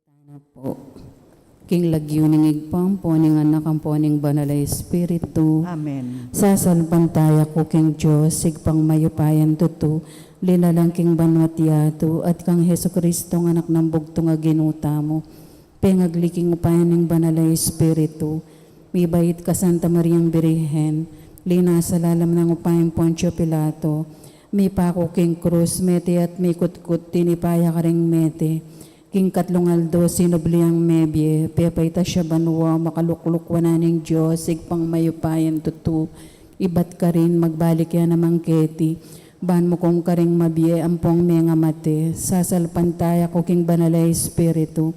Na po. King lagyuning igpam po ning anak ang po ning banalay espiritu. Amen. Sasalpantaya ko king Diyos, sigpang mayupayan tuto, linalang king banwatiato, at kang Heso Kristo ng anak ng bugtong aginuta mo. Pengagli upayan ning banalay espiritu, mibait ka Santa Mariang Birhen, lina sa lalam ng upayan Poncio Pilato, may pako king krus, mete at may kutkut, tinipaya ka ring mete, king katlong aldo, sinubliang mebye, pepay ta siya banwa, makalukluk wananing Diyos, sigpang mayupayan tutu, ibat ka rin, magbalik yan namang keti, ban mo kong karing mabye, ampong menga mate, sasalpantaya ko king banalay espiritu,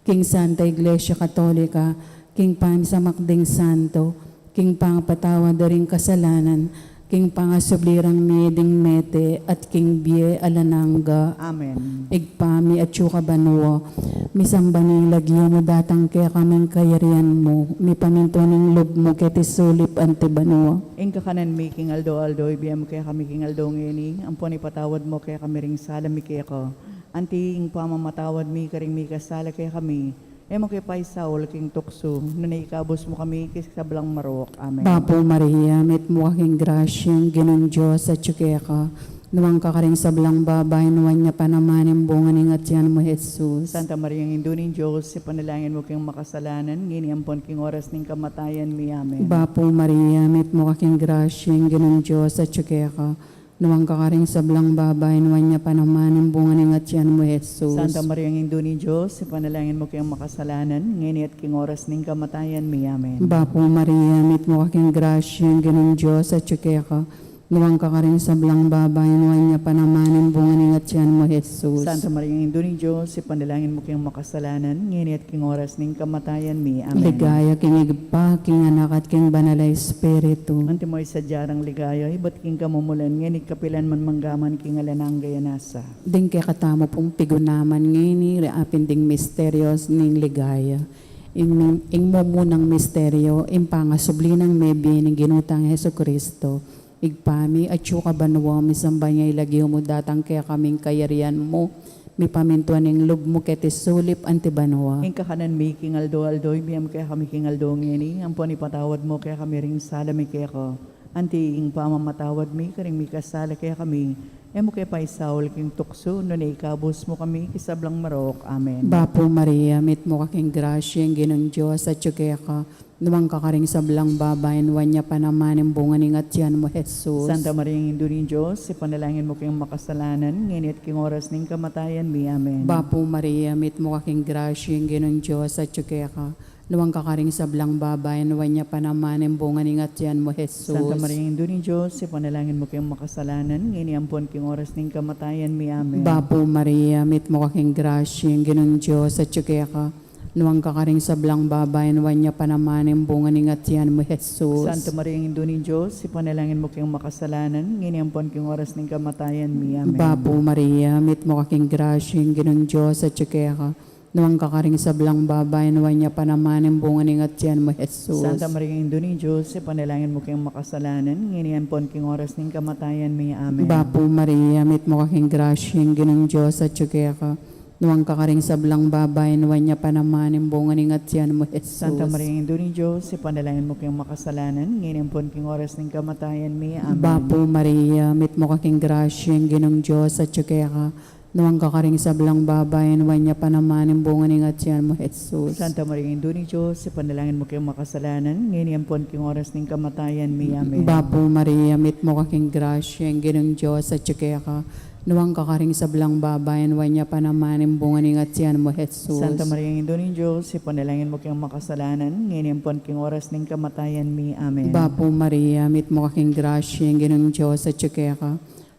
king Santa Iglesia Katolika, king pam sa makding santo, king pangapatawa daring kasalanan, king pangasublirang meding mete, at king bie alananga. Amen. Igpami at syuka banwa, misang banilagyo mo datang kaya kaming kayarian mo, mi paminto ng loob mo keti sulip ante banwa. Ingka kanan mi king aldo, ibiyam kaya kami king aldo ngini, ampon ipatawad mo kaya kami ring sala mi kaya ko. Anti ing pamamatawad mi karing mi kasala kaya kami, mo kaya pa'y Saul king tukso, nanaikabos mo kami kisablang marok. Amen. Bapo Maria, met mo aking grasyang ginong Diyos at syukaya ka, nuwang kakaring sablang babay, nuwan niya panamanin bunga ning at yan mo Jesus. Santa Maria ng Induning Diyos, si panalangin mo kayong makasalanan, ngini ampon king oras ning kamatayan mi. Amen. Bapo Maria, met mo aking grasyang ginong Diyos at syukaya ka, nuwang kakaring sablang babay, nuwan niya panamanin bunga ning at yan mo Jesus. Santa Maria ng Induning Diyos, si panalangin mo kayong makasalanan, ngini at king oras ning kamatayan mi. Amen. Bapo Maria, mit mo aking grasyang ginong Diyos at syukaya ka, nuwang kakaring sablang babay, nuwan niya panamanin bunga ning at yan mo Jesus. Santa Maria ng Induning Diyos, si panalangin mo kayong makasalanan, ngini at king oras ning kamatayan mi. Amen. Ligaya king igpa, king anak at king banalay espiritu. Anti mo sa jarang ligaya, iba't king kamumulan, ngini kapilan man manggaman king alanang gayanasa. Ding kay katamo pong pigunaman ngini, reapin ding misterios ning ligaya. Ing mo munang misteryo, impangasubli ng mebi ng ginutang Heso Kristo. Igpami at syuka banwa, misamba niya ilagyo mo datang kaya kaming kayarian mo, mi pamintuan ng loob mo keti sulip ante banwa. Ing kakanan mi king aldo, ibiyam kaya kami king aldo ngini, ampon ipatawad mo kaya kami ring sala mi kaya ko. Anti ing pamamatawad mi, karing mi kasala kaya kami, mo kaya pa'y Saul king tukso, nanaikabos mo kami kisablang marok. Amen. Bapo Maria, mit mo kaking grasyang ginong Diyos at syukaya ka, nuwang kakaring sablang babay, nuwan niya panamanin bunga ning at yan mo Jesus. Santa Maria ng Induning Diyos, si panalangin mo kayong makasalanan, ngayon at king oras ning kamatayan mi. Amen. Bapo Maria, mit mo kaking grasyang ginong Diyos at syukaya ka, nuwang kakaring sablang babay, nuwan niya panamanin bunga ning at yan mo Jesus. Santa Maria ng Induning Diyos, si panalangin mo kayong makasalanan, ngayon ampon king oras ning kamatayan mi. Amen. Bapo Maria, mit mo kaking grasyang ginong Diyos at syukaya ka, nuwang kakaring sablang babay, nuwan niya panamanin bunga ning at yan mo Jesus. Santa Maria ng Induning Diyos, si panalangin mo kayong makasalanan, ngayon ampon king oras ning kamatayan mi. Amen. Bapo Maria, mit mo kaking grasyang ginong Diyos at syukaya ka, nuwang kakaring sablang babay, nuwan niya panamanin bunga ning at yan mo Jesus. Santa Maria ng Induning Diyos, si panalangin mo kayong makasalanan, ngayon ampon king oras ning kamatayan mi. Amen. Bapo Maria, mit mo kaking grasyang ginong Diyos at syukaya ka, nuwang kakaring sablang babay, nuwan niya panamanin bunga ning at yan mo Jesus. Santa Maria ng Induning Diyos, si panalangin mo kayong makasalanan, ngayon ampon king oras ng kamatayan mi. Amen. Bapo Maria, mit mo kaking grasyang ginong Diyos at syukaya ka, nuwang kakaring sablang babay, nuwan niya panamanin bunga ning at yan mo Jesus. Santa Maria ng Induning Diyos, si panalangin mo kayong makasalanan, ngayon ampon king oras ng kamatayan mi. Amen. Bapo Maria, mit mo kaking grasyang ginong Diyos at syukaya ka, nuwang kakaring sablang babay, nuwan niya panamanin bunga ning at yan mo Jesus. Santa Maria ng Induning Diyos, si panalangin mo kayong makasalanan, ngayon ampon king oras ng kamatayan mi. Amen. Bapo Maria, mit mo kaking grasyang ginong Diyos at syukaya ka,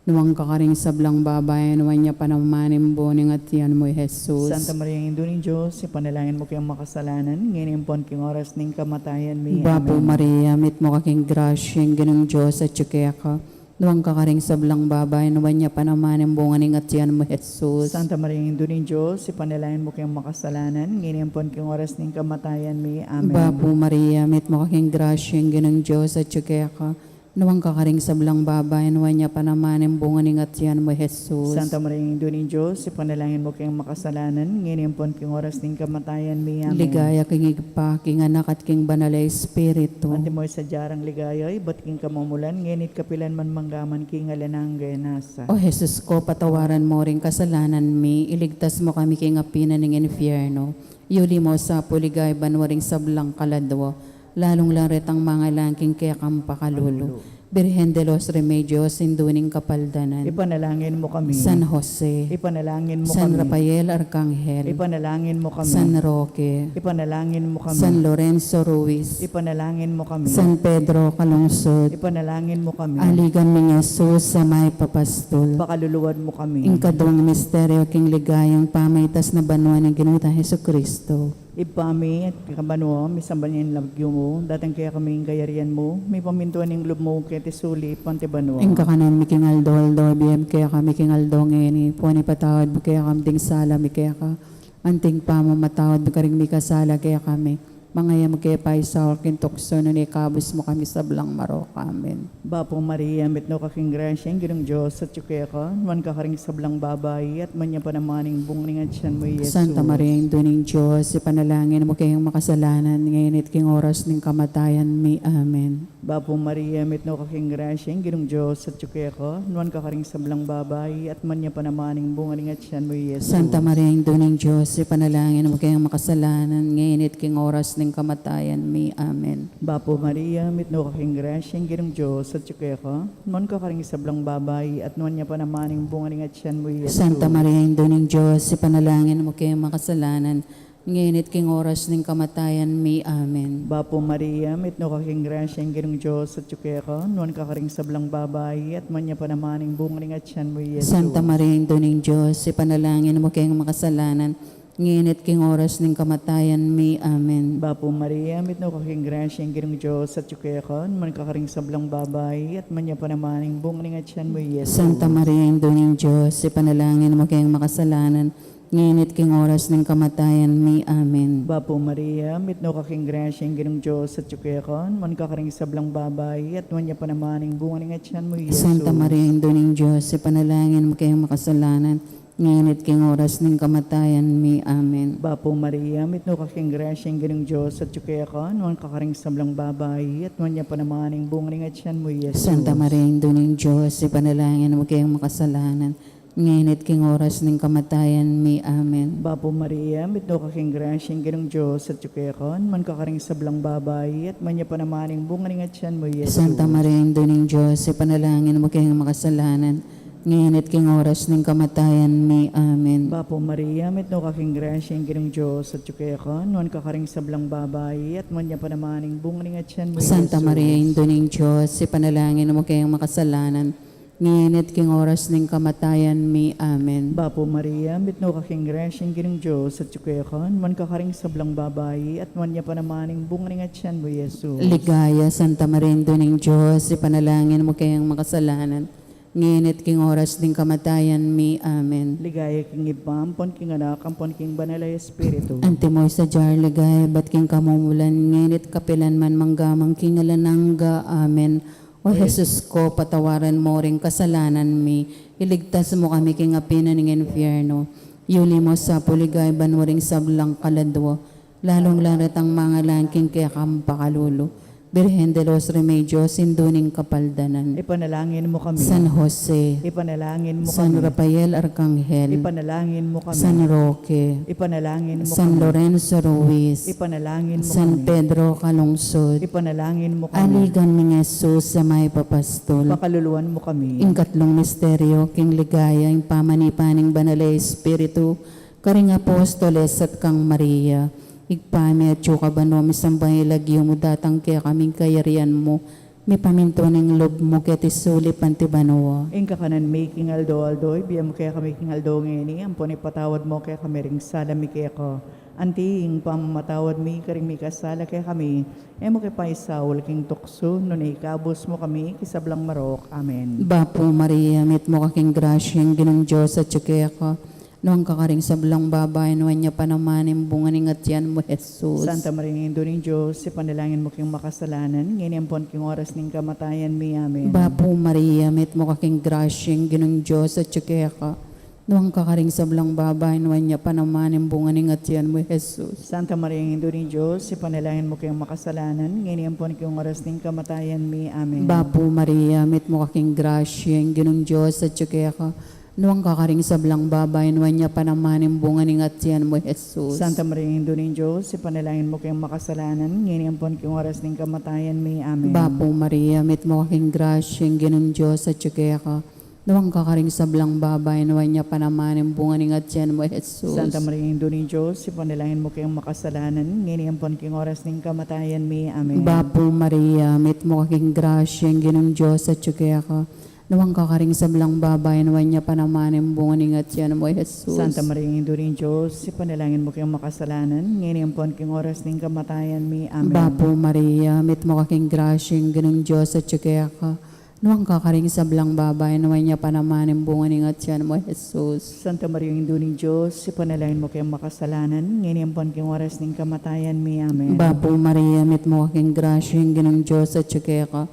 nuwang kakaring sablang babay, nuwan niya panamanin bunga ning at yan mo Jesus. Santa Maria ng Induning Diyos, si panalangin mo kayong makasalanan, ngayon ampon king oras ng kamatayan mi. Bapo Amen. Maria, mit mo kaking grasyang ginong Diyos at syukaya ka, nuwang kakaring sablang babay, nuwan niya panamanin bunga ning at yan mo Jesus. Santa Maria ng Induning Diyos, si panalangin mo kayong makasalanan, ngayon ampon king oras ng kamatayan mi. Amen. Bapo Maria, mit mo kaking grasyang ginong Diyos at syukaya ka, Nawang kakaring sablang babay, nawa niya panamanin bunga ni ngatyan mo, Jesus. Santa Maria, Ina ng Diyos, ipanalangin mo kayong makasalanan, ngayon po king oras ng kamatayan mi. Amen. Ligaya king igpa, king anak at king banal na Espiritu. Ante mo sa jarang ligaya, ba't king kamumulan, ngenit kapilan man manggaman king alanang nasa. O Jesus ko, patawaran mo ring kasalanan mi, iligtas mo kami king apina ng infierno. Yuli mo sa puligay banwaring sablang kaladwo, lalong laret ang mga langking kaya kampakalulo. Birhen de los Remedios, induning kapaldanan. Ipanalangin mo kami. San Jose, Ipanalangin mo San kami. Rafael Arcangel, Ipanalangin mo kami. San Roque, Ipanalangin mo kami. San Lorenzo Ruiz, Ipanalangin mo kami. San Pedro Calungsod, Ipanalangin mo kami. aligan ni Jesus sa may papastol. Pakaluluwad mo kami. Ingkadwang misteryo king ligayang pamaitas na banwa ng Ginoo Hesus Kristo. Ipami at kabanwa, may sambanyan lagyo mo, datang kaya kaming kayarian mo, may pamintuan ng loob mo, kaya tisuli, pantibanwa. Ingka kanan mi king aldo, biyem kaya kami king aldo ngeni, puani patawad mo kaya kami ding sala mi kaya ka, anting pa mo matawad mo karing mi kasala kaya kami. Mangayam kaya pa isaw kintokso nun ikabos mo kami sa blang marok. Amen. Bapo Maria, mitno kaking grasya, ang ginong Diyos, at yuke ka, man kakaring sablang babay, at manya pa namaning bungling at siyan mo, Yesus. Santa Maria, Induning Diyos, ipanalangin mo kayong makasalanan, ngayon at king oras ng kamatayan mi. Amen. Bapo Maria, mitno kaking grasya, ang ginong Diyos, at yuke ka, man kakaring sablang babay, at manya pa namaning bungling at siyan mo, Yesus. Santa Maria, Induning Diyos, ipanalangin mo kayong makasalanan, ngayon at king oras ng kamatayan mi. Amen. Bapo Maria, mitno kaking grasya, ang ginong Diyos, at yuke ka, man kakaring sablang babay, at manya pa namaning bungling at siyan mo, Yesus. Santa Maria, Induning Diyos, ipanalangin mo kayong makasalanan, ngayon at king oras ng kamatayan mi. Amen. Bapo Maria, mitno kaking grasya, ang ginong Diyos, at yuke ka, man kakaring sablang babay, at manya pa namaning bungling at siyan mo, Yesus. Santa Maria, Induning Diyos, ipanalangin mo kayong makasalanan, ngayon at king oras ng kamatayan mi. Amen. Bapo Maria, mitno kaking grasya, ang ginong Diyos, at yuke ka, man kakaring sablang babay, at manya pa namaning bungling at siyan mo, Yesus. Santa Maria, Induning Diyos, ipanalangin mo kayong makasalanan, ngayon at king oras ng kamatayan mi. Amen. Bapo Maria, mitno kaking grasya, ang ginong Diyos, at yuke ka, man kakaring sablang babay, at manya pa namaning bungling at siyan mo, Yesus. Santa Maria, Induning Diyos, ipanalangin mo kayong makasalanan, ngayon at king oras ng kamatayan mi. Amen. Bapo Maria, mitno kaking grasya, ang ginong Diyos, at yuke ka, man kakaring sablang babay, at manya pa namaning bungling at siyan mo, Yesus. Santa Maria, Induning Diyos, ipanalangin mo kayong makasalanan, ngayon at king oras ng kamatayan mi. Amen. Bapo Maria, mitno kaking grasya, ang ginong Diyos, at yuke ka, man kakaring sablang babay, at manya pa namaning bungling at siyan mo, Yesus. Santa Maria, Induning Diyos, ipanalangin mo kayong makasalanan, ngayon at king oras ng kamatayan mi. Amen. Bapo Maria, mitno kaking grasya, ang ginong Diyos, at yuke ka, man kakaring sablang babay, at manya pa namaning bungling at siyan mo, Santa Yesus. Maria, Induning Diyos, ipanalangin mo kayong makasalanan, ngayon at king oras ng kamatayan mi. Amen. Bapo Maria, mitno kaking grasya, ang ginong Diyos, at yuke ka, man kakaring sablang babay, at manya pa namaning bungling at siyan mo, Yesus. Ligaya, Santa Maria, Induning Diyos, ipanalangin mo kayong makasalanan, ngayon at king oras ng kamatayan mi. Amen. Ligaya king ipam, pon king anak, ampon king banalay espiritu. Antimoy sa jar ligay, ba't king kamumulan, ngayon at kapilan man manggamang king alanangga. Amen. O Jesus ko, patawaran mo ring kasalanan mi, iligtas mo kami king apina ng infierno. Yuli mo sa puligay banwaring sablang kaladwo, lalong larat ang mga langking kaya kampakalulo. Birhen de los Remedios, induning kapaldanan. Ipanalangin mo kami. San Jose, Ipanalangin mo San kami. Rafael Arcangel, Ipanalangin mo kami. San Roque, Ipanalangin mo San kami. Lorenzo Ruiz, Ipanalangin mo San kami. Pedro Calungsod, Ipanalangin mo kami. aligan ni Jesus sa may papastol. Pakaluluwan mo kami. Ingkatlong misteryo, king ligaya, yung pamanipaning banalay Espiritu, karing apostoles at kang Maria, igpami at yuka bano, misambay lagyo mo datang kaya kaming kayarian mo, may paminto ng lob mo kaya tisuli pantibanoa. Ingka kanan making aldo, ibiyam kaya kami king aldo ngeni, ampon ipatawad mo kaya kami ring salami kaya ko. Anting pamamatawad mi karing mi kasala kaya kami, mo kaya paisawal king tukso, nun ikabos mo kami, kisablang marok. Amen. Bapo Maria, mit mo kaking grasyang ginong Diyos at yuka ka, Noong kakaring sablang babae, nuwan niya panamanin bunganing at yan mo, Jesus. Santa Maria, Ino ng Diyos, ipanalangin mo kayong makasalanan, ngayon po king oras ng kamatayan mi. Amen. Bapo Maria, met mo kaking grasyeng ginong Diyos at tsukaya ka. Noong kakaring sablang babae, nuwan niya panamanin bunganing at yan mo, Jesus. Santa Maria, Ino ng Diyos, ipanalangin mo kayong makasalanan, ngayon po kayong oras ng kamatayan mi. Amen. Bapo Maria, met mo kaking grasyeng ginong Diyos at tsukaya ka. Noong kakaring sablang babae, nuwan niya panamanin bunganing at yan mo, Jesus. Santa Maria, Ino ng Diyos, ipanalangin mo kayong makasalanan, ngayon po kayong oras ng kamatayan mi. Amen. Bapo Maria, met mo kaking grasyeng ginong Diyos at tsukaya ka. Noong kakaring sablang babae, nuwan niya panamanin bunganing at yan mo, Jesus. Santa Maria, Ino ng Diyos, ipanalangin mo kayong makasalanan, ngayon po kayong oras ng kamatayan mi. Amen. Bapo Maria, met mo kaking grasyeng ginong Diyos at tsukaya ka. Noong kakaring sablang babae, nuwan niya panamanin bunganing at yan mo, Jesus. Santa Maria, Ino ng Diyos, ipanalangin mo kayong makasalanan, ngayon po kayong oras ng kamatayan mi. Amen. Bapo Maria, met mo kaking grasyeng ginong Diyos at tsukaya ka. Noong kakaring sablang babae, nuwan niya panamanin bunganing at yan mo, Jesus. Santa Maria, Ino ng Diyos, ipanalangin mo kayong makasalanan, ngayon po kayong oras ng kamatayan mi. Amen. Bapo Maria, met mo kaking grasyeng ginong Diyos at tsukaya ka.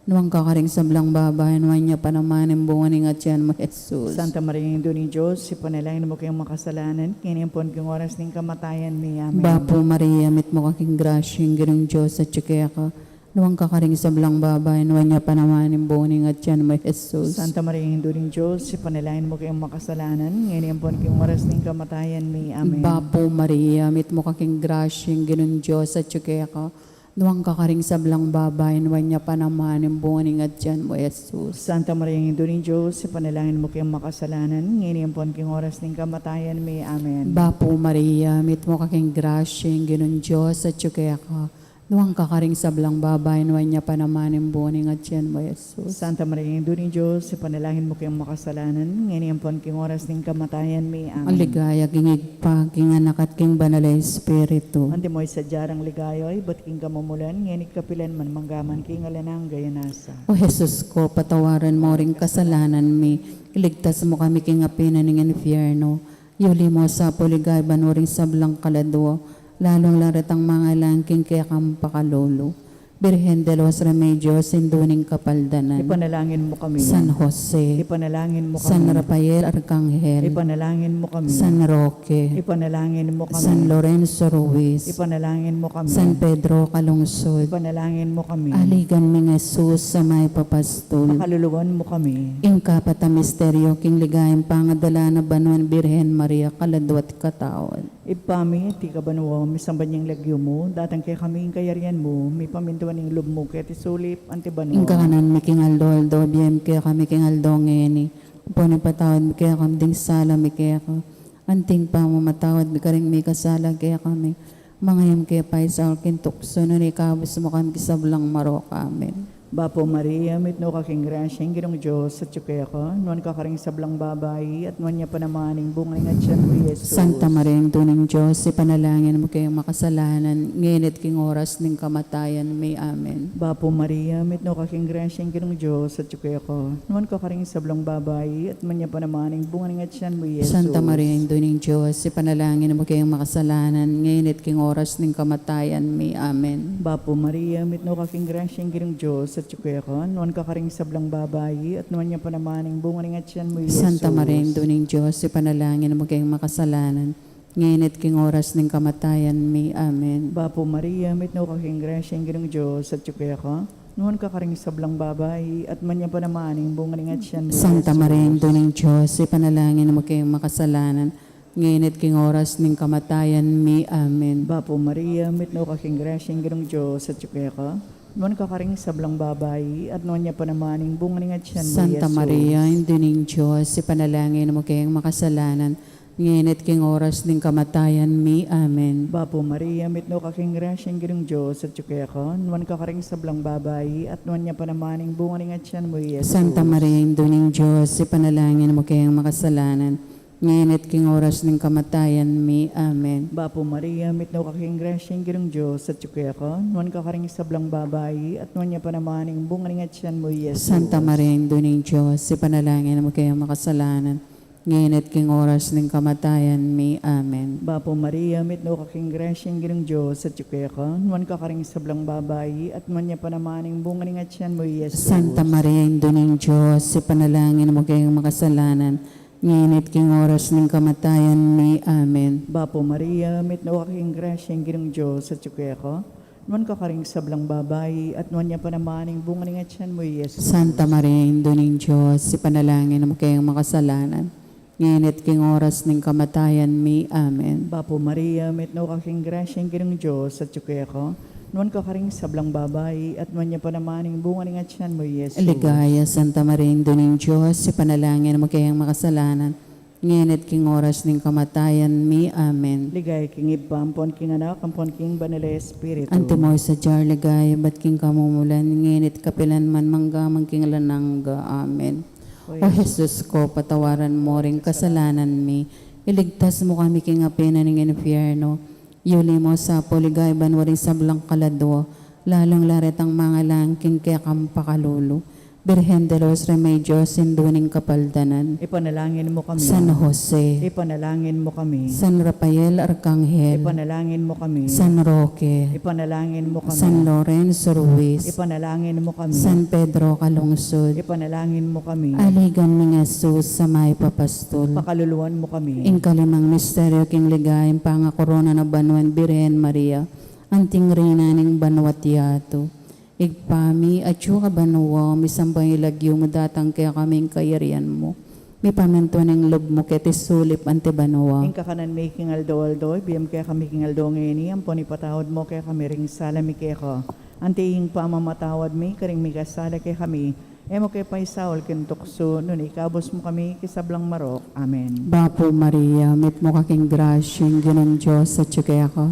Noong kakaring sablang babae, nuwan niya panamanin bunganing at yan mo, Jesus. Santa Maria, Ino ng Diyos, ipanalangin mo kayong makasalanan, ngayon po kayong oras ng kamatayan mi. Amen. Bapo Maria, met mo kaking grasyeng ginong Diyos at tsukaya ka. Noong kakaring sablang babae, nuwan niya panamanin bunganing at yan mo, Jesus. Santa Maria, Ino ng Diyos, ipanalangin mo kayong makasalanan, ngayon po kayong oras ng kamatayan mi. Amen. Bapo Maria, met mo kaking grasyeng ginong Diyos at tsukaya ka. Noong kakaring sablang babae, nuwan niya panamanin bunganing at yan mo, Jesus. Santa Maria, Ino ng Diyos, ipanalangin mo kayong makasalanan, ngayon po kayong oras ng kamatayan mi. Amen. Bapo Maria, met mo kaking grasyeng ginong Diyos at tsukaya ka. Noong kakaring sablang babae, nuwan niya panamanin bunganing at yan mo, Jesus. Santa Maria, Ino ng Diyos, ipanalangin mo kayong makasalanan, ngayon po kayong oras ng kamatayan mi. Ang Amen. ligaya, gingig pa, king anak at king banal na Espiritu. Ante mo'y sadyarang ligayoy, ba't king kamumulan, ngayon kapilan man manggaman king alanang gayanasa. O Jesus ko, patawaran mo ring kasalanan mi. Iligtas mo kami king apina ng infierno. Yuli mo sa puligay banuring sablang kaladwo. Lalong larat ang mga langking kaya kang pakalolo. Birhen de los Remedios, Sinduning Kapaldanan. Ipanalangin mo kami. San Jose. Ipanalangin mo kami. San Rafael Arcangel. Ipanalangin mo kami. San Roque. Ipanalangin mo kami. San Lorenzo Ruiz. Ipanalangin mo kami. San Pedro Calungsod. Ipanalangin mo kami. Aligan mi nga Jesus sa may papastol. Pakaluluwan mo kami. Ingkapat a misteryo king ligayang pangadala na banuan Birhen Maria kaladwat kataon. Ipami, ti kabanwa, misambad niyang lagyo mo, datang kay kami yung kayarian mo, may pamintuan ng loob mo, kaya ti sulip, antibanwa. Ingkakanan mi king aldo biyem kaya kami king aldo ngeni. Upon ipatawad mi kaya kami ding sala mi kaya ka. Anting pa mo matawad mi karing mi kasala kaya kami. Mga yam kaya paisal kintukso na ni kabus mo kami kisablang maro amen. Bapo Maria, mitno kaking grasyang ginong Diyos at tsukaya ka, nuwan ka karing sablang babae, at nuwan niya panamaning bungaling at siyan mo, Jesus. Santa Maria, ang tunang Diyos, ipanalangin mo kayong makasalanan, nginit king oras ng kamatayan, may amen. Bapo Maria, mitno kaking grasyang ginong Diyos at tsukaya ka, nuwan ka karing sablang babae, at nuwan niya panamaning bungaling at siyan mo, Jesus. Santa Maria, ang tunang Diyos, ipanalangin mo kayong makasalanan, nginit king oras ng kamatayan, may amen. Bapo Maria, mitno kaking grasyang ginong Diyos at tsukaya ka, nuwan ka karing sablang babae, at nuwan niya panamaning bungaling at siyan mo, Jesus. Santa Maria, ang tunang Diyos, ipanalangin mo kayong makasalanan, nginit king oras ng kamatayan, may amen. Bapo Maria, mitno kaking grasyang ginong Diyos at tsukaya ka, nuwan ka karing sablang babae, at man niya panamaning bungaling at siyan mo, Santa Jesus. Maria, ang tunang Diyos, ipanalangin mo kayong makasalanan, nginit king oras ng kamatayan, may amen. Bapo Maria, mitno kaking grasyang ginong Diyos at tsukaya ka, nuwan ka karing sablang babae, at nuwan niya panamaning bungaling at siyan mo, Santa Jesus. Maria, ang tunang Diyos, ipanalangin mo kayong makasalanan, nginit king oras ng kamatayan, may amen. Bapo Maria, mitno kaking grasyang ginong Diyos at tsukaya ka, nuwan ka karing sablang babae, at nuwan niya panamaning bungaling at siyan mo, Jesus. Santa Maria, ang tunang Diyos, ipanalangin mo kayong makasalanan, nginit king oras ng kamatayan, may amen. Bapo Maria, mitno kaking grasyang ginong Diyos at tsukaya ka, nuwan ka karing sablang babae, at nuwan niya panamaning bungaling at siyan mo, Jesus. Santa Maria, ang tunang Diyos, ipanalangin mo kayong makasalanan, ngayon at king oras ng kamatayan mi. Amen. Bapo Maria, mit no kaking grasyang ginong Diyos, at yuke ka, nuan ka karing sablang babayi, at man niya panamaning bunga ng atyan mo, Jesus. Santa Maria, Ina ng Diyos, ipanalangin mo kayong makasalanan, ngayon at king oras ng kamatayan mi. Amen. Bapo Maria, mit no kaking grasyang ginong Diyos, at yuke ka, nuan ka karing sablang babayi, at nuan niya panamaning bunga ng atyan mo, Jesus. Santa Maria, Ina ng Diyos, ipanalangin mo kayong makasalanan, ngayon at king oras ng kamatayan mi. Amen. Bapo Maria, mit no kaking grasyang ginong Diyos, at yuke ka, nuan ka karing sablang babayi, at nuan niya panamaning bunga ng atyan mo, Jesus. Ligaya, Santa Maria, Ina ng Diyos, ipanalangin mo kayong makasalanan, ngayon at king oras ng kamatayan mi. Amen. Ligay king ipampon king anak, ampon king banala espiritu. Antimoy sa jar ligaya, ba't king kamumulan, ngayon at kapilan man manggamang king lanangga. Amen. O Jesus ko, patawaran mo ring kasalanan mi, iligtas mo kami king apena ng infierno, yuli mo sa poligay banwaring sablang kalado, lalong laret ang mga langking kaya kampakalulu, Birhen de los Remedios, sinduning kapaldanan, Ipanalangin mo kami. San Jose, Ipanalangin mo kami. San Rafael Arcangel, Ipanalangin mo kami. San Roque, Ipanalangin mo kami. San Lorenzo Ruiz, Ipanalangin mo kami. San Pedro Calungsod, Ipanalangin mo kami. aligan ni Jesus sa may papastol. Pakaluluan mo kami. In kalimang misteryo king ligayang pangakorona na Banwan Birhen Maria, anting reyna ning Banwatiato. Igpami at yuka banwa, misambay ilagyo mo datang kaya kaming kayarian mo. Mi pamanto ng lob mo kete sulip ante banwa. Ing kakanan may king aldo, biyam kaya kami king aldo ngeni, ampon ipatawad mo kaya kami ring salami kaya ko. Ante ing pamamatawad mi, karing mi kasala kaya kami. Emo kay paisaol kintukso, nun ikabos mo kami kisablang marok. Amen. Bapo Maria, mit mo kaking grasyeng ginong Diyos at kaya ka.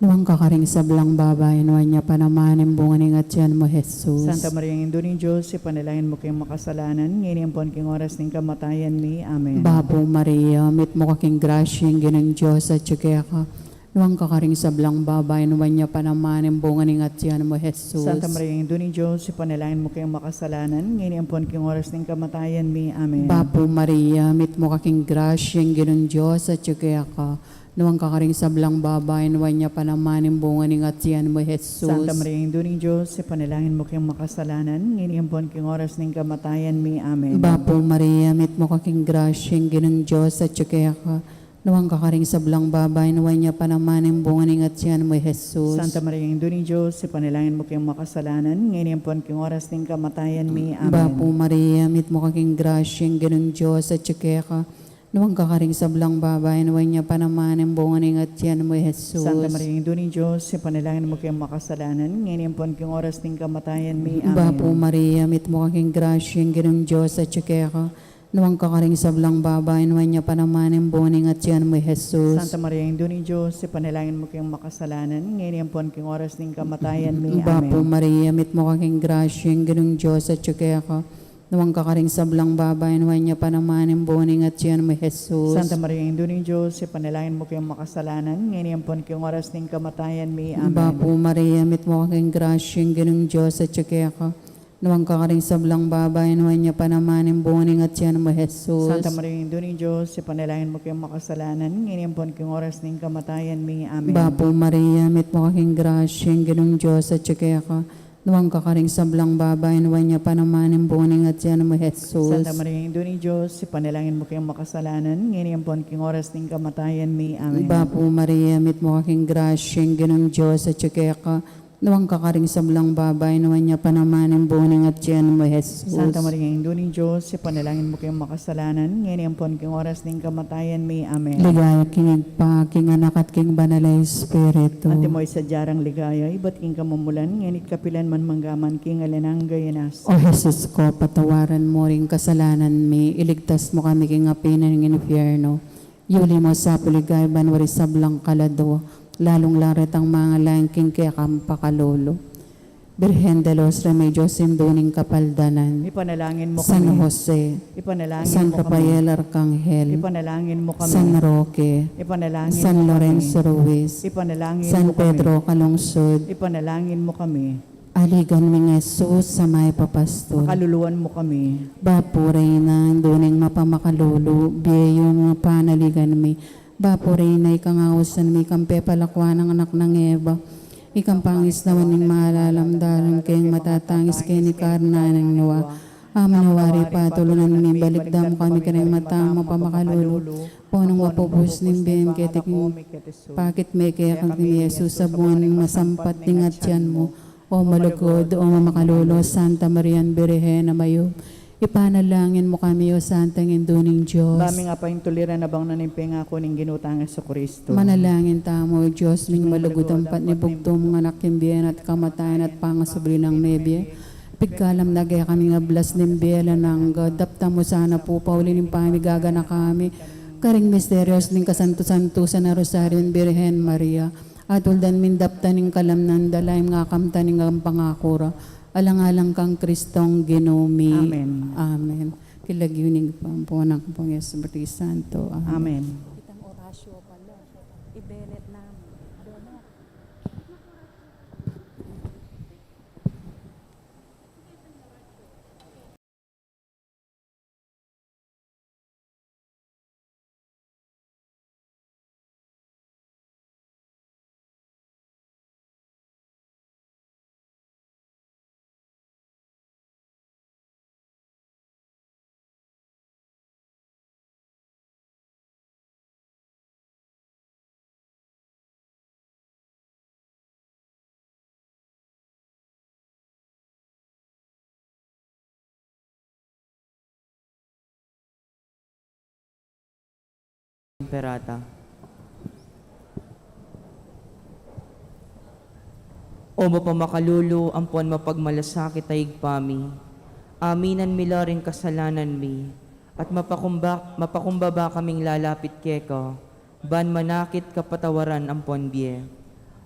Nuwang kakaring sablang babay, nuwan niya panamanin bunga ng atyan mo, Jesus. Santa Maria, Indo ni Diyos, ipanalangin mo kayong makasalanan, ngayon ang king oras ng kamatayan mi. Amen. Bapo Maria, mit mo kaking grasyeng ginong Diyos at kaya ka. Nuwang kakaring sablang babay, nuwan niya panamanin bunga ng atyan mo, Jesus. Santa Maria, Indo ni Diyos, ipanalangin mo kayong makasalanan, ngayon ang king oras ng kamatayan mi. Amen. Bapo Maria, mit mo kaking grasyeng ginong Diyos at kaya ka. Nuwang kakaring sablang babay, nuwan niya panamanin bunga ng atyan mo, Jesus. Santa Maria, Indo ni Diyos, ipanalangin mo kayong makasalanan, ngayon ang king oras ng kamatayan mi. Amen. Bapo Maria, mit mo kaking grasyeng ginong Diyos at kaya ka. Nuwang kakaring sablang babay, nuwan niya panamanin bunga ng atyan mo, Jesus. Santa Maria, Indo ni Diyos, ipanalangin mo kayong makasalanan, ngayon ang king oras ng kamatayan mi. Amen. Bapo Maria, mit mo kaking grasyeng ginong Diyos at kaya ka. Nuwang kakaring sablang babay, nuwan niya panamanin bunga ng atyan mo, Jesus. Santa Maria, Indo ni Diyos, ipanalangin mo kayong makasalanan, ngayon ang king oras ng kamatayan mi. Amen. Bapo Maria, mit mo kaking grasyeng ginong Diyos at kaya ka. Nuwang kakaring sablang babay, nuwan niya panamanin bunga ng atyan mo, Jesus. Santa Maria, Indo ni Diyos, ipanalangin mo kayong makasalanan, ngayon ang king oras ng kamatayan mi. Bapo Amen. Maria, mit mo kaking grasyeng ginong Diyos at kaya ka. Nuwang kakaring sablang babay, nuwan niya panamanin bunga ng atyan mo, Jesus. Santa Maria, Indo ni Diyos, ipanalangin mo kayong makasalanan, ngayon ang king oras ng kamatayan mi. Amen. Bapo Maria, mit mo kaking grasyeng ginong Diyos at kaya ka. Nuwang kakaring sablang babay, nuwan niya panamanin bunga ng atyan mo, Jesus. Santa Maria, Indo ni Diyos, ipanalangin mo kayong makasalanan, ngayon ang king oras ng kamatayan mi. Amen. Bapo Maria, mit mo kaking grasyeng ginong Diyos at kaya ka. Nuwang kakaring sablang babay, nuwan niya panamanin bunga ng atyan mo, Jesus. Santa Maria, Indo ni Diyos, ipanalangin mo kayong makasalanan, ngayon ang king oras ng kamatayan mi. Amen. Bapo Maria, mit mo kaking grasyeng ginong Diyos at kaya ka. Nuwang kakaring sablang babay, nuwan niya panamanin bunga ng atyan mo, Jesus. Santa Maria, Indo ni Diyos, ipanalangin mo kayong makasalanan, ngayon ang king oras ng kamatayan mi. Amen. Ligaya king pa, king anak at king banalay Espiritu. Ate mo'y sadyarang ligaya, iba't king kamumulan, ngayon kapilan man manggaman, king alanang gayanas. O Jesus ko, patawaran mo ring kasalanan mi, iligtas mo kami king apina ng infierno. Yuli mo sa puligay banwari sablang kalado, lalong laret ang mga langking kaya kampakalolo. Birhen de los Remedios, sinduning kapaldanan. Ipanalangin mo San kami. Jose, Ipanalangin San mo kami. Rafael Arcangel, Ipanalangin mo kami. San Roque, Ipanalangin San mo Lorenzo kami. Ruiz, Ipanalangin San mo kami. Pedro Calungsod, Ipanalangin mo kami. Aligan mi nga Jesus sa may papastol. Makaluluan mo kami. Bapuray na duning mapamakalulu, biyo nga panaligan mi. Bapuray na ikangausan mi kampe palakwan ng anak ng Eva. Ikang pangis naman ng malalamdalan kayong matatangis kayo ni Karna ng Nawa. Amanawari patulunan mi balikdam kami kanang matang mapamakalulu. Punong mapubus ng biyan ketik pakit may kaya kang ni Jesus sa buwan ng masampat tingat yan mo. O malugod, o mamakalulu, Santa Maria Birhen na mayo. Ipanalangin mo kami, O Santang Induning Diyos. Bami nga pa yung tuliran na bang nanimpeng ako ng ginutang sa Kristo. Manalangin tamo, O Diyos, ming malugod ang patnibugto mga nakimbiyan at kamatayan at pangasubli ng nebye. Pigkalam na gaya kami nga blas ng biyela ng God. Dapta mo sana po, paulin yung pamigaga na kami. Karing misteryos ng kasanto-santo sa na Rosario Birhen Maria. At uldan min dapta ng kalamnan dalayim nga kamta ng ang pangakura. Alang-alang kang Kristong ginumi. Amen. Amen. Kilagyunig pa po ng pong Yesu Santo. Amen. Amen. Itang orasyo pala. Ibelet namin. Perata. O mapamakalulu, ampon mapagmalasakit ay igpami. Aminan mila rin kasalanan mi, at mapakumbaba kaming lalapit keka, ban manakit kapatawaran ampon biye.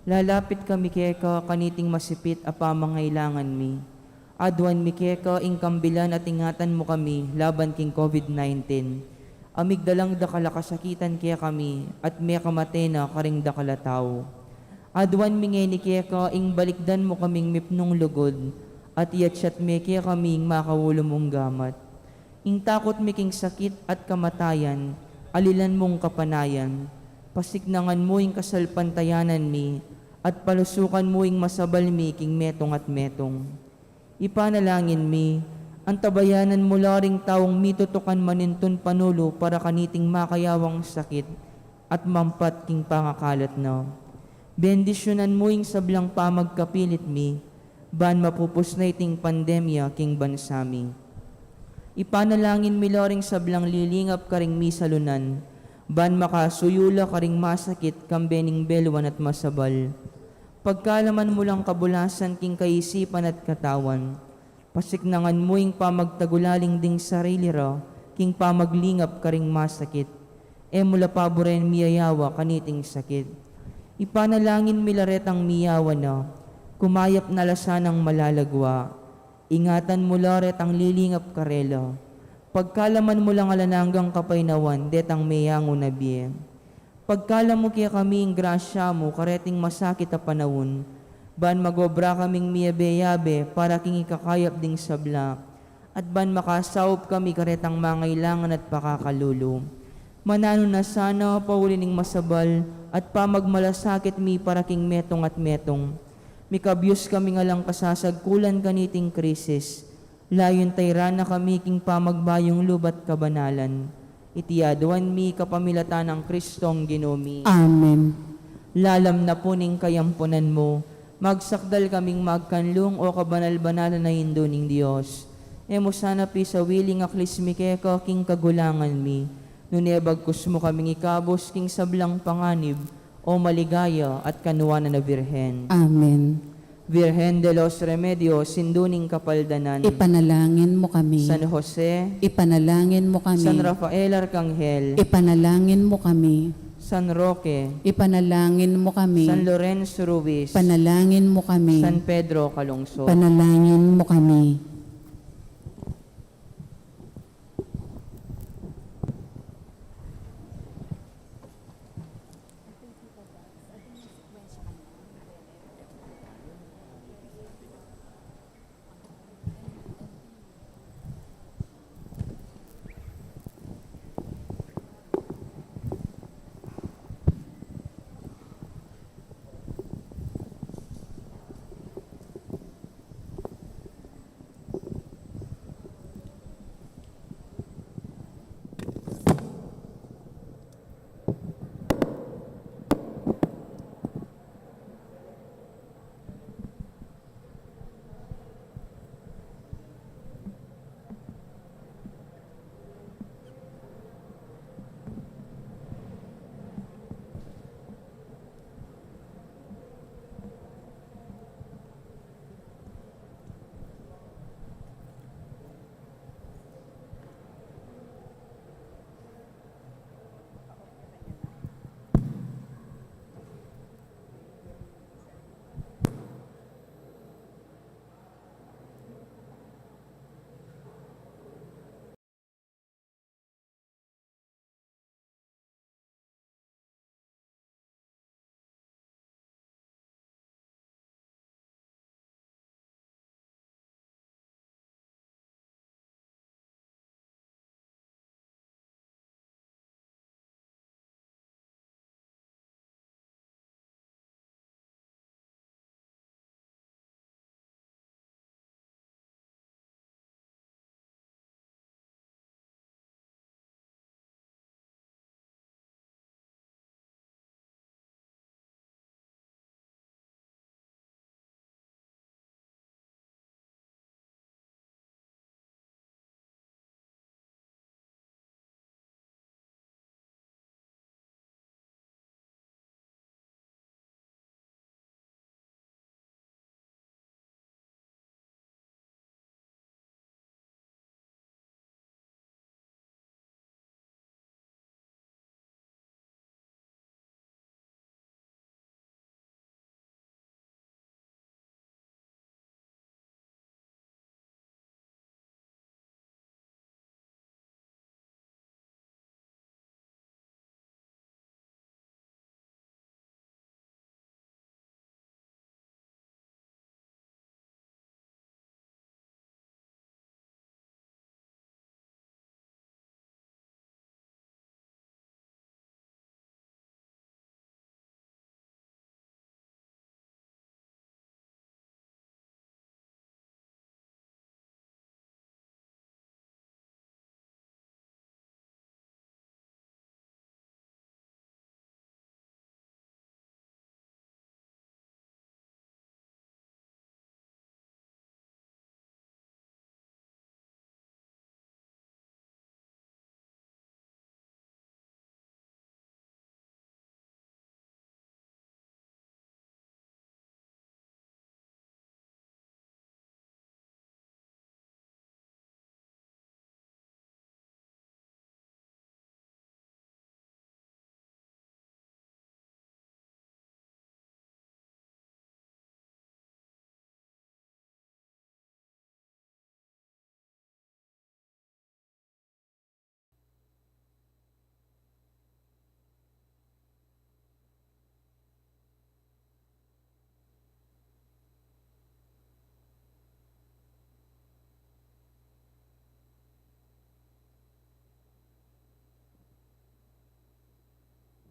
Lalapit kami keka, kaniting masipit apamangailangan mi. Adwan mi keka, ingkambilan at ingatan mo kami, laban king COVID-19. Amigdalang dakala kasakitan kaya kami, at may kamatena karing dakala tao. Adwan mingeni kaya ka, ing balikdan mo kaming mipnong lugod, at iyatsat me kaya kaming makawulo mong gamat. Ing takot miking sakit at kamatayan, alilan mong kapanayan, pasiknangan mo ing kasalpantayanan mi, at palusukan mo ing masabal mi king metong at metong. Ipanalangin mi, ang tabayanan mula ring taong mitutukan maninton panulo para kaniting makayawang sakit at mampat king pangakalat na. Bendisyonan mo ing sablang pamagkapilit mi, ban mapupus na iting pandemya king bansami. Ipanalangin mi loring sablang lilingap karing mi salunan, ban makasuyula karing masakit kambening belwan at masabal. Pagkalaman mo lang kabulasan king kaisipan at katawan, pasiknangan mo ing pamagtagulaling ding sarili ra, king pamaglingap karing masakit, e mula paboren miyayawa kaniting sakit. Ipanalangin milaretang miyawa na, kumayap na lasanang malalagwa, ingatan mo laret ang lilingap karela, pagkalaman mo lang alananggang kapainawan, detang mayango na biye. Pagkalam mo kaya kaming grasya mo, kareting masakit a panahon, ban magobra kaming miyabe-yabe para king ikakayap ding sabla, at ban makasawop kami karetang mangailangan at pakakalulu. Manano na sana paulining masabal at pamagmalasakit mi para king metong at metong. Mikabyos kami nga lang kasasagkulan kaniting krisis, layon tayrana kami king pamagbayong lubat kabanalan. Itiyaduan mi kapamilatan ng Kristong ginumi. Amen. Lalam na puning kayampunan mo, magsakdal kaming magkanlong o kabanal-banalan na hindo ning Diyos. Emo sana pi sa wiling aklismike ka king kagulangan mi, nunebagkus mo kaming ikabos king sablang panganib, o maligaya at kanuwanan na Birhen. Amen. Virgen de los Remedios, sinduning kapaldanan. Ipanalangin mo kami. San Jose, Ipanalangin mo kami. San Rafael Arcangel, Ipanalangin mo kami. San Roque, Ipanalangin mo kami. San Lorenzo Ruiz, Panalangin mo kami. San Pedro Calungsod. Panalangin mo kami.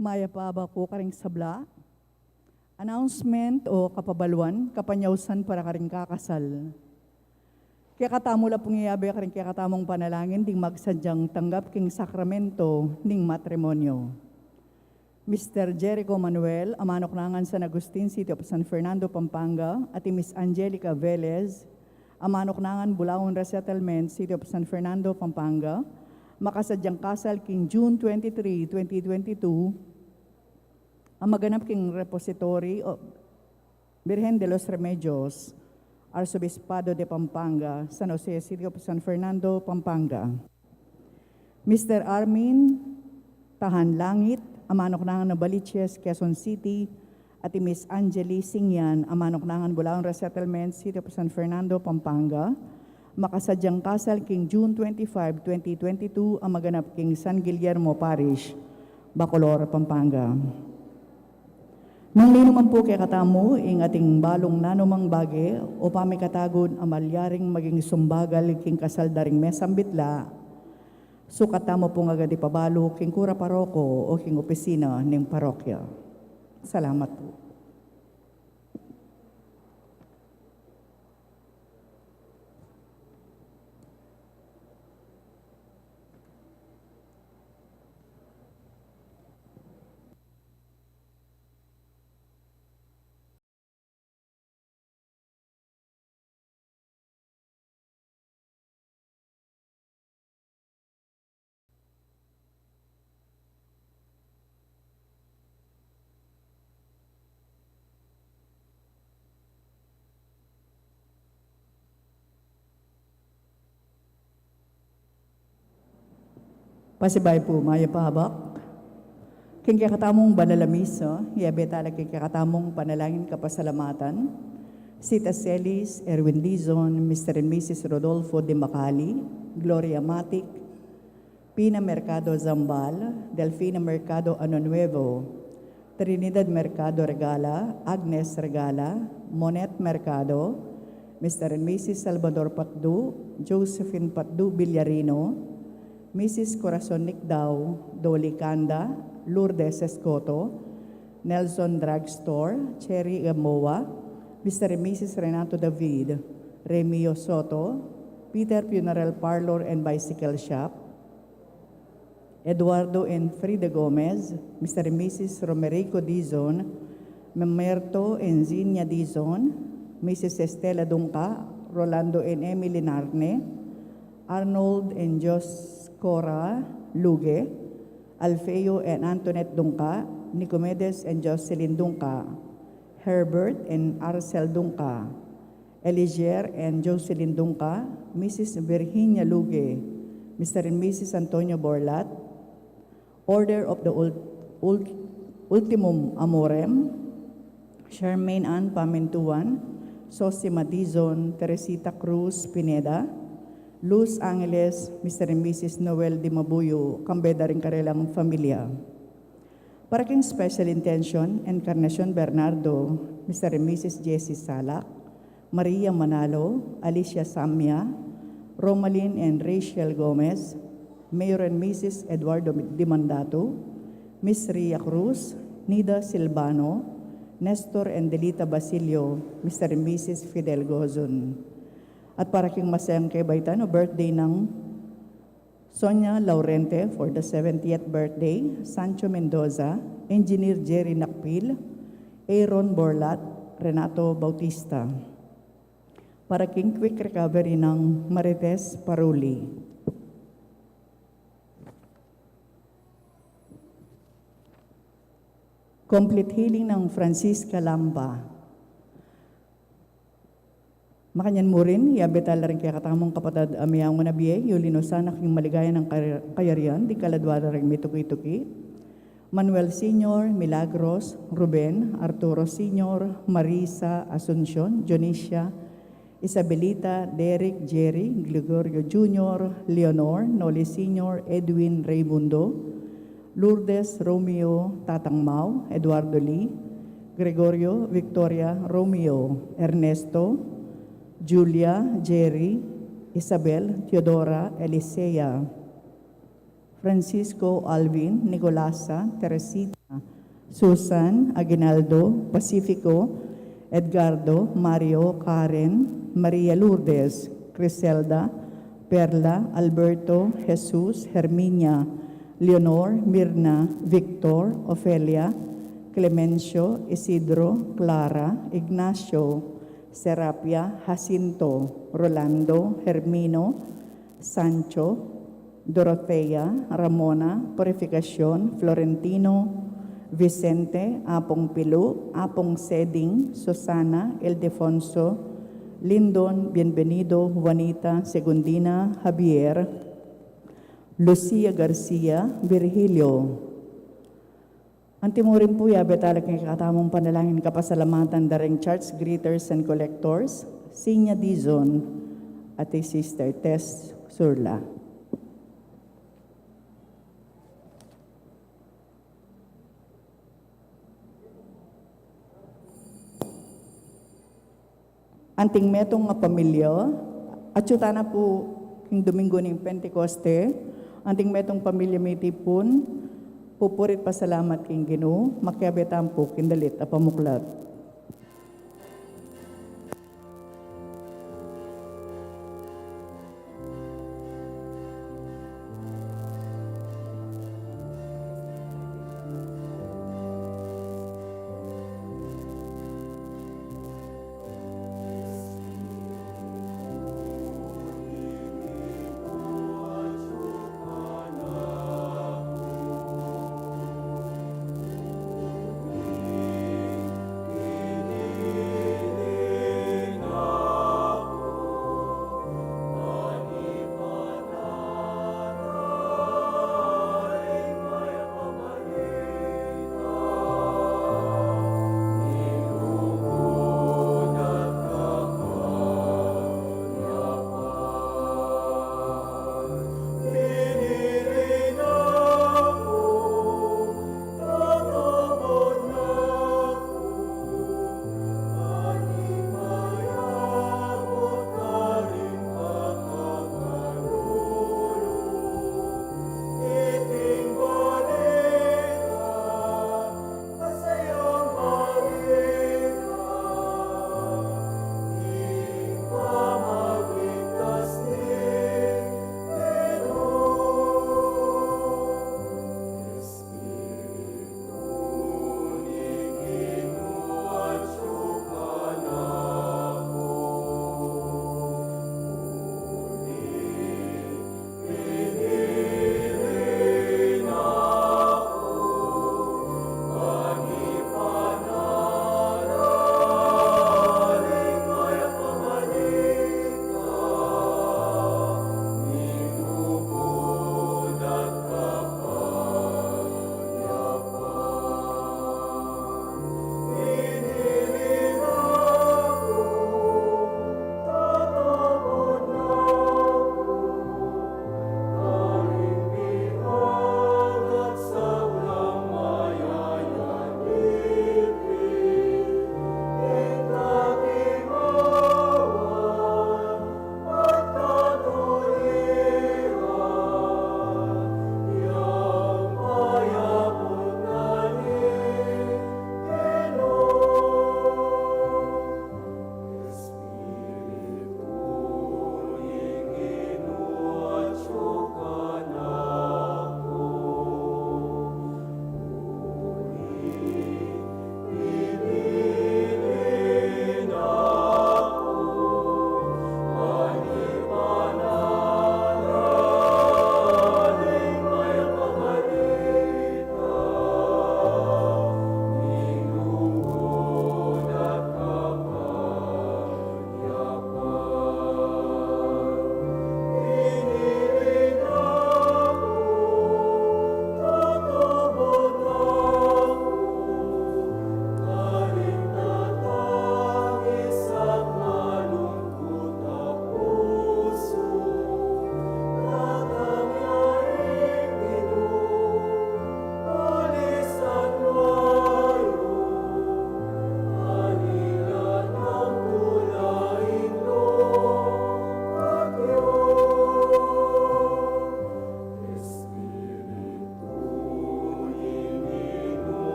Maya pa ba ko karing sabla? Announcement o kapabaluan, kapanyawsan para karing kakasal. Kaya katamula pong iyabe karing kaya katamong panalangin ding magsadyang tanggap king sakramento ning matrimonyo. Mr. Jericho Manuel, amanok nangan San Agustin, City of San Fernando, Pampanga, at Miss Angelica Velez, amanok nangan Bulaon Resettlement, City of San Fernando, Pampanga, makasadyang kasal king June 23, 2022, ang maganap king repository o Virgen de los Remedios, Arzobispado de Pampanga, San Jose, City of San Fernando, Pampanga. Mr. Armin Tahan Langit, amanok nangan Baliches, Quezon City, at Miss Angeli Singyan, amanok nangan Bulaon Resettlement, City of San Fernando, Pampanga, makasadyang kasal king June 25, 2022, ang maganap king San Guillermo Parish, Bacolor, Pampanga. Nang linuman po kay katamo, ing ating balong nanumang bage, o pamikatagod amalyaring maging sumbagal king kasal daring mesambitla, sukatamo po nga gadi pabalo king kura paroko o king opisina ng parokya. Salamat po. Pasibay po, maya pahabak. King kakatamong banalamisa, yabe talag king kakatamong panalangin kapasalamatan, Sita Celis, Erwin Dizon, Mr. and Mrs. Rodolfo de Macali, Gloria Matic, Pina Mercado Zambal, Delfina Mercado Anonuevo, Trinidad Mercado Regala, Agnes Regala, Monet Mercado, Mr. and Mrs. Salvador Patdu, Josephine Patdu Villarino, Mrs. Corazon Nicdao, Dolly Canda, Lourdes Escoto, Nelson Drugstore, Cherry Gamoa, Mr. and Mrs. Renato David, Remio Soto, Peter Funeral Parlor and Bicycle Shop, Eduardo and Frida Gomez, Mr. and Mrs. Romerico Dizon, Mamerto and Zinia Dizon, Mrs. Estela Dunca, Rolando and Emily Narne, Arnold and Jos Cora Luge, Alfeo and Antoinette Dunca, Nicomedes and Jocelyn Dunca, Herbert and Arcel Dunca, Eligier and Jocelyn Dunca, Mrs. Virginia Luge, Mr. and Mrs. Antonio Borlat, Order of the Ultimum Amorem, Charmaine Ann Pamintuan, Sosima Dizon, Teresita Cruz Pineda, Luz Angeles, Mr. and Mrs. Noel Di Mabuyo, kambeda rin karelang familia. Para king special intention, Encarnacion Bernardo, Mr. and Mrs. Jessie Salak, Maria Manalo, Alicia Samia, Romalyn and Rachel Gomez, Mayor and Mrs. Eduardo Dimandato, Miss Ria Cruz, Nida Silvano, Nestor and Delita Basilio, Mr. and Mrs. Fidel Gozon. At para king masayang kebaitan o birthday ng Sonia Laurente for the 70th birthday, Sancho Mendoza, Engineer Jerry Nakpil, Aaron Borlat, Renato Bautista. Para king quick recovery ng Marites Paruli. Complete healing ng Francisca Lamba. Makanyan mo rin, iabetal rin kaya katamong kapatid amiyang mo nabiye, yulinosan aking maligaya ng kayarian, di kaladwada rin mituki-tuki. Manuel Sr., Milagros, Ruben, Arturo Sr., Marisa, Asuncion, Jonicia, Isabelita, Derek, Jerry, Gregorio Jr., Leonor, Noli Sr., Edwin Raimundo, Lourdes, Romeo, Tatang Mau, Eduardo Lee, Gregorio, Victoria, Romeo, Ernesto, Julia, Jerry, Isabel, Teodora, Elisea, Francisco, Alvin, Nicolasa, Teresita, Susan, Aguinaldo, Pacifico, Edgardo, Mario, Karen, Maria Lourdes, Criselda, Perla, Alberto, Jesus, Herminia, Leonor, Mirna, Victor, Ofelia, Clemencio, Isidro, Clara, Ignacio, Serapia, Jacinto, Rolando, Hermino, Sancho, Dorothea, Ramona, Purificacion, Florentino, Vicente, Apong Pilu, Apong Seding, Susana, Ildefonso, Lindon, Bienvenido, Juanita, Segundina, Javier, Lucia Garcia, Virgilio. Antimurin po yabetalak ng katamong panalangin kapasalamatan daring church greeters and collectors, Sinya Dizon, at Sister Tess Surla. Anting metong nga pamilya, at na po yung Domingo ng Pentecoste, anting metong pamilya may tipon, pupurit pasalamat king Ginoo, makiabetan po kindalit a pamuklat.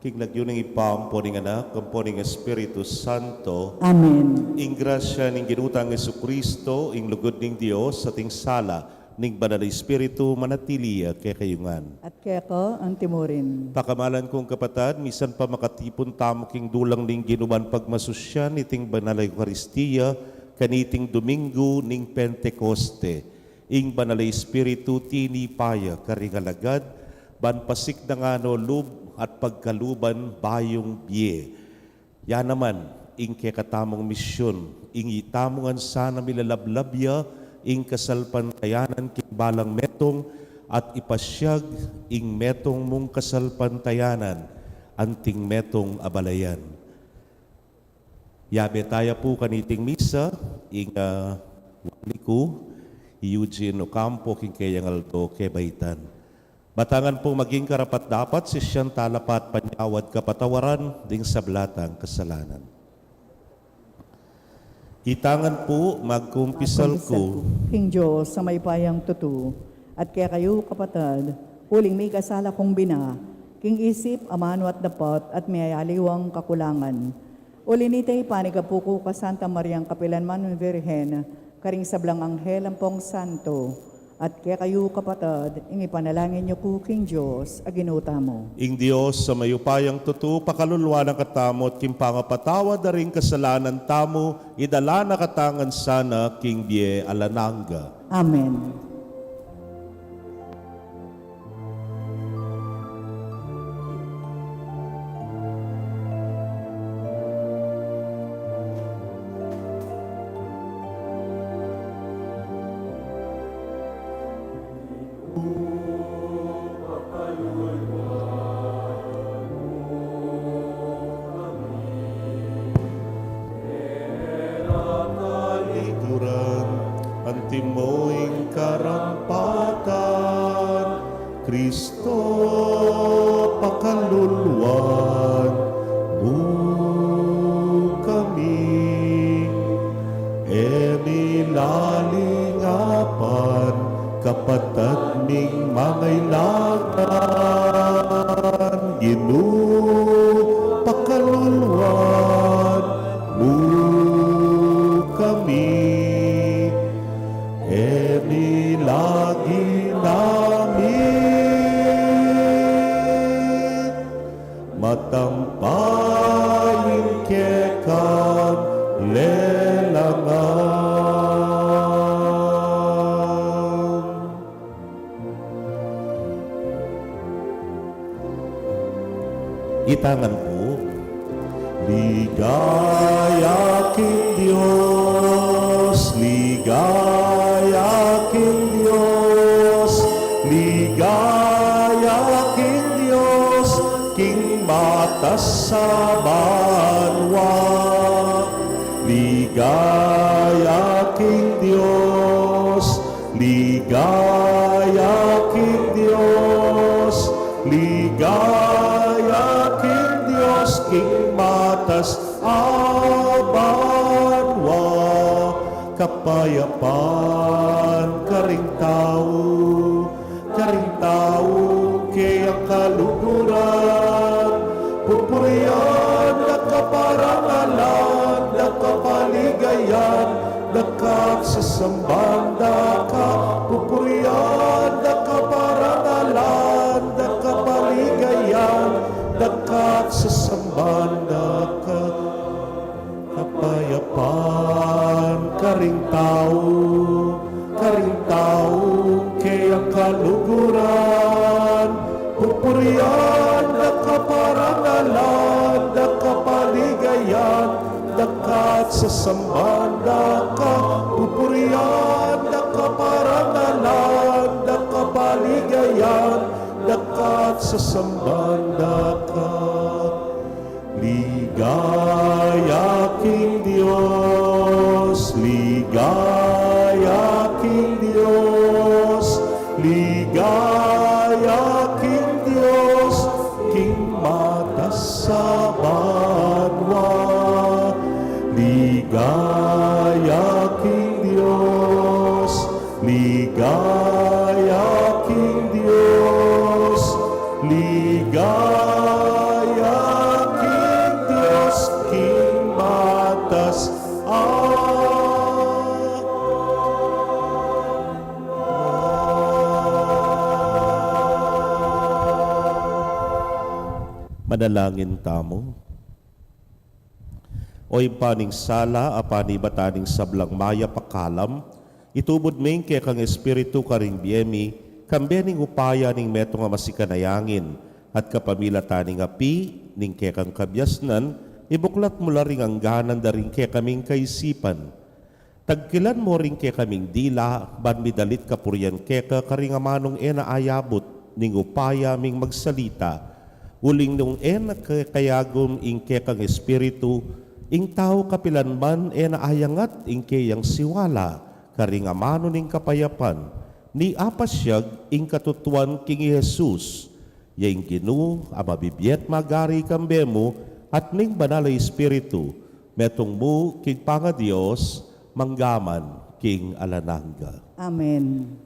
King nagyuning ipampo ning anak, kampo ning Espiritu Santo, Amen. ing grasya ning ginutang Jesucristo, ing lugod ning Dios, sa ting sala, ning banal na Espiritu, manatiliya kay kayungan. At kaya ko ang timurin. Pakamalan kong kapatad, misan pa makatipon tamo king dulang ning ginuman pagmasusyan, iting banal na Eucharistia, kaniting Domingo ning Pentecoste, ing banal na Espiritu tinipaya karingalagad, banpasik na nga no lub at pagkaluban bayong biye. Yan naman, ing kekatamong misyon, ing itamongan sana milalablabya, ing kasalpantayanan king balang metong, at ipasyag ing metong mong kasalpantayanan, anting metong abalayan. Yabe tayo po kaniting misa, ing waliku, Eugene Ocampo, king kayang alto, kebaitan. Batangan po maging karapat dapat si siyang talapat panyawad kapatawaran ding sablatang kasalanan. Itangan po magkumpisal ko, King Diyos sa may payang tutu, at kaya kayo kapatad, huling may kasala kong bina, king isip, amano at dapat, at may aliwang kakulangan. Ulinitay panikapuko ka Santa Mariang Kapilanman Virgen, karing sablang anghel ang pong santo, at kaya kayo kapatad, ing ipanalangin niyo po King Diyos, aginuta mo. ing Diyos sa mayupayang tutu, pakalulwa ng katamot, kimpangapatawa da rin kasalanan tamo, idala na katangan sana, king bie alananga. Amen. Kalikuran, antimoing karampatan, Kristo pakaluluan mo kami, enilalingapan, kapatad ning mangailangan, Ginoo pakaluluan mo kami, lagi namin matampayin kekam lelangan. Itangan po, ligaya king Diyos, ligaya king Diyos, ligaya king Diyos, king matas sa banwa. Ligaya king Diyos, ligaya king Diyos, ligaya king Diyos, king matas abanwa, kapayapaan karing tao, kaya kaluguran, pupurian, nakaparangalan, nakapaligayan, nakaksasamban, pupurian, nakaparangalan, nakapaligayan, nakaksasamban, kapayapaan karing tao, kaya kaluguran, pupurian, nakaparangalan, nakapaligayan, nakaksasamban, pupurian, nakaparangalan, nakapaligayan, nakaksasamban, ligaya king Diyos, ligaya king Diyos, ligaya king Diyos, king matas sa banwa. Ligaya king Diyos, ligaya king Diyos, ligaya Manalangin tamo. Oy paning sala, apani bataning sablang maya pakalam, itubod ming kaya kang espiritu karing biyemi, kambening upaya ning meto nga masikanayangin, at kapamila taning api, ning kaya kang kabyasnan, ibuklat mo ring ang ganan da rin kaya kaming kaisipan. Tagkilan mo rin kaya kaming dila, ban midalit kapuryan kaya karing amanong ena ayabot, ning upaya ming magsalita, uling nung ena kayagom ing kaya kang espiritu, ing tao kapilan man ena ayangat ing kayang siwala, karing amano ning kapayapan, ni apasyag ing katutuan king Jesus, yaing Ginu, amabibiyet magari kambemo, at ning banal na Espiritu, metong mo king panga Diyos, manggaman king alanangga. Amen.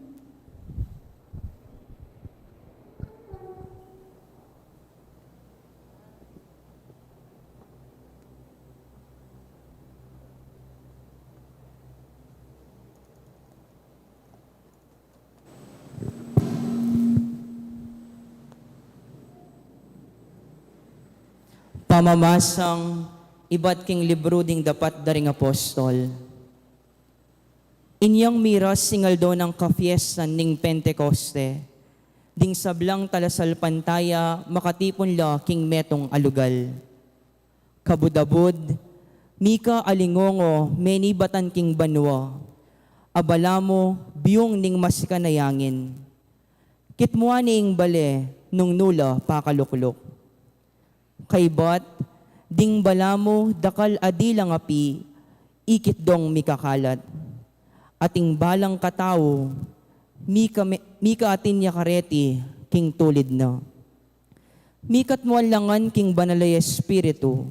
Pamamasang iba't king libro ding dapat daring apostol. Inyang miras singal do ng kafiestan ning Pentecoste, ding sablang talasal pantaya makatipon la king metong alugal. Kabudabud, mika alingongo meni batan king banwa, abala mo biyong ning masikanayangin. Kitmua ning bale nung nula pakaluklok. Kaybat, ding balamo dakal adilang api, ikit dong mikakalat. Ating balang katao, mika atin niya kareti, king tulid na. Mikat mo langan king banalay espiritu,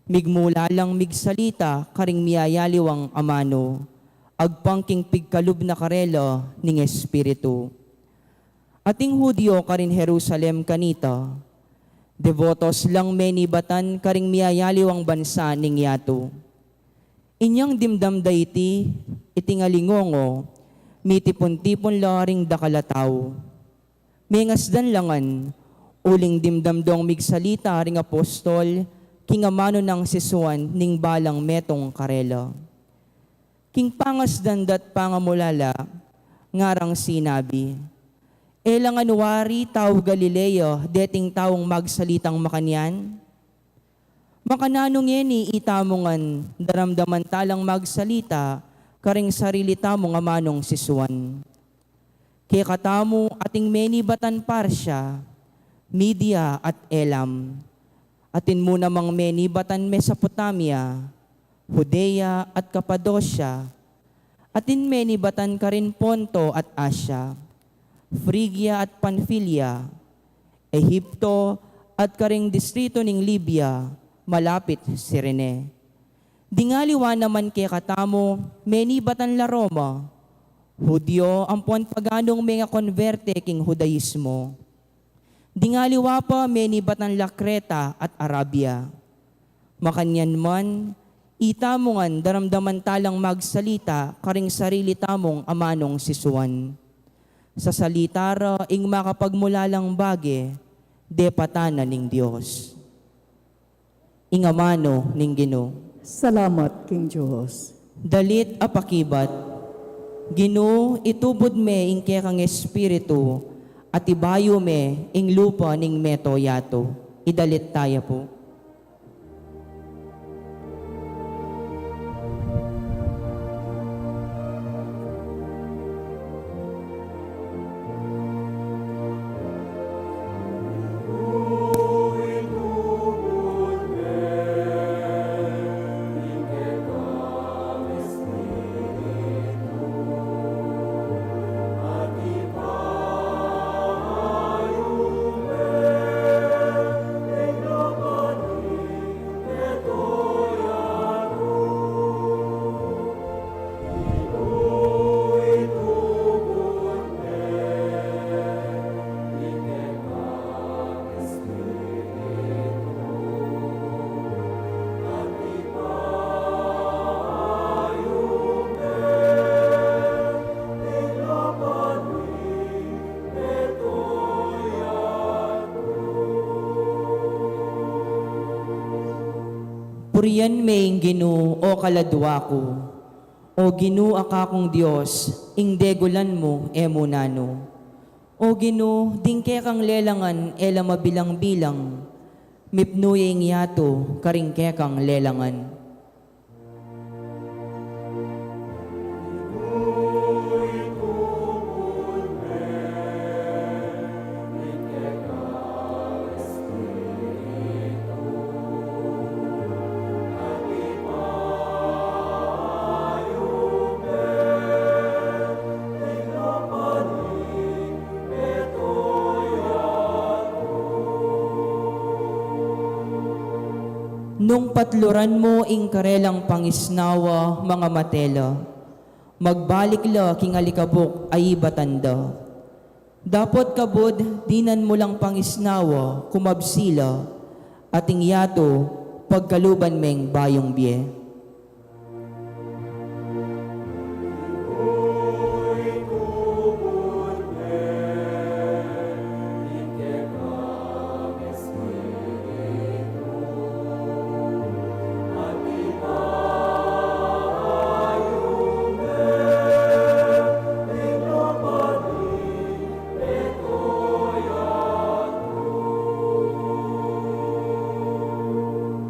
migmula lang migsalita, karing miyayaliwang amano, agpang king pigkalub na karela ning espiritu. Ating Hudyo karin Jerusalem kanita, devotos lang meni batan karing miyayaliw ang bansa ning yato. Inyang dimdam dayti, itingalingongo, mitipon-tipon laring dakalataw. Mengasdan langan, uling dimdam dong migsalita ring apostol, kingamano ng sisuan ning balang metong karela. King pangasdan dat pangamulala, ngarang sinabi, elang anuwari tao Galileo, deting taong magsalitang makanyan. Makananong yeni itamongan, daramdaman talang magsalita, karing sarili tamong amanong sisuan. Kaya katamo ating meni batan Parsya, Media at Elam. Atin mo namang meni batan Mesopotamia, Judea at Cappadocia. Atin meni batan karin Ponto at Asya, Phrygia at Pamphylia, Ehipto at karing distrito ning Libya, malapit Cyrene. Dingaliwa naman kay katamo, meni batan la Roma, Hudyo ampon paganong mga konverte king Judaismo. Dingaliwa pa meni batan la Creta at Arabia. Makanyan man, itamongan daramdaman talang magsalita, karing sarili tamong amanong sisuan. Sa salitara ing makapagmulalang bage, depatana ning Diyos. Ingamano ning Gino. Salamat, King Diyos. Dalit apakibat, Gino itubod me ing kekang espiritu, at ibayo me ing lupa ning meto yato. Idalit tayo po. Amen. Purian maing Ginoo o kaladwa ko. O Ginoo akakong Diyos, ingdegulan mo emunano. O Ginoo, dingke kang lelangan ela mabilang-bilang. Mipnuyeng yato, karingke kang lelangan. Nung patluran mo ing karelang pangisnawa mga matela, magbalik la king alikabok ay batanda. Dapot kabod, dinan mo lang pangisnawa, kumabsila, ating yato, pagkaluban meng bayong biye.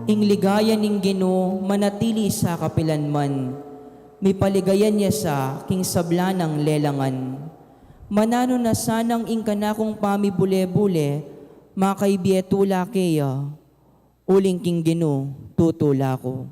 Ing ligaya ning Ginoo manatili sa kapilanman. May paligayan niya sa king sablanang lelangan. Manano na sanang ing kanakong pamibule-bule, makaibiyetula keya. Uling king Ginoo, tutula ko.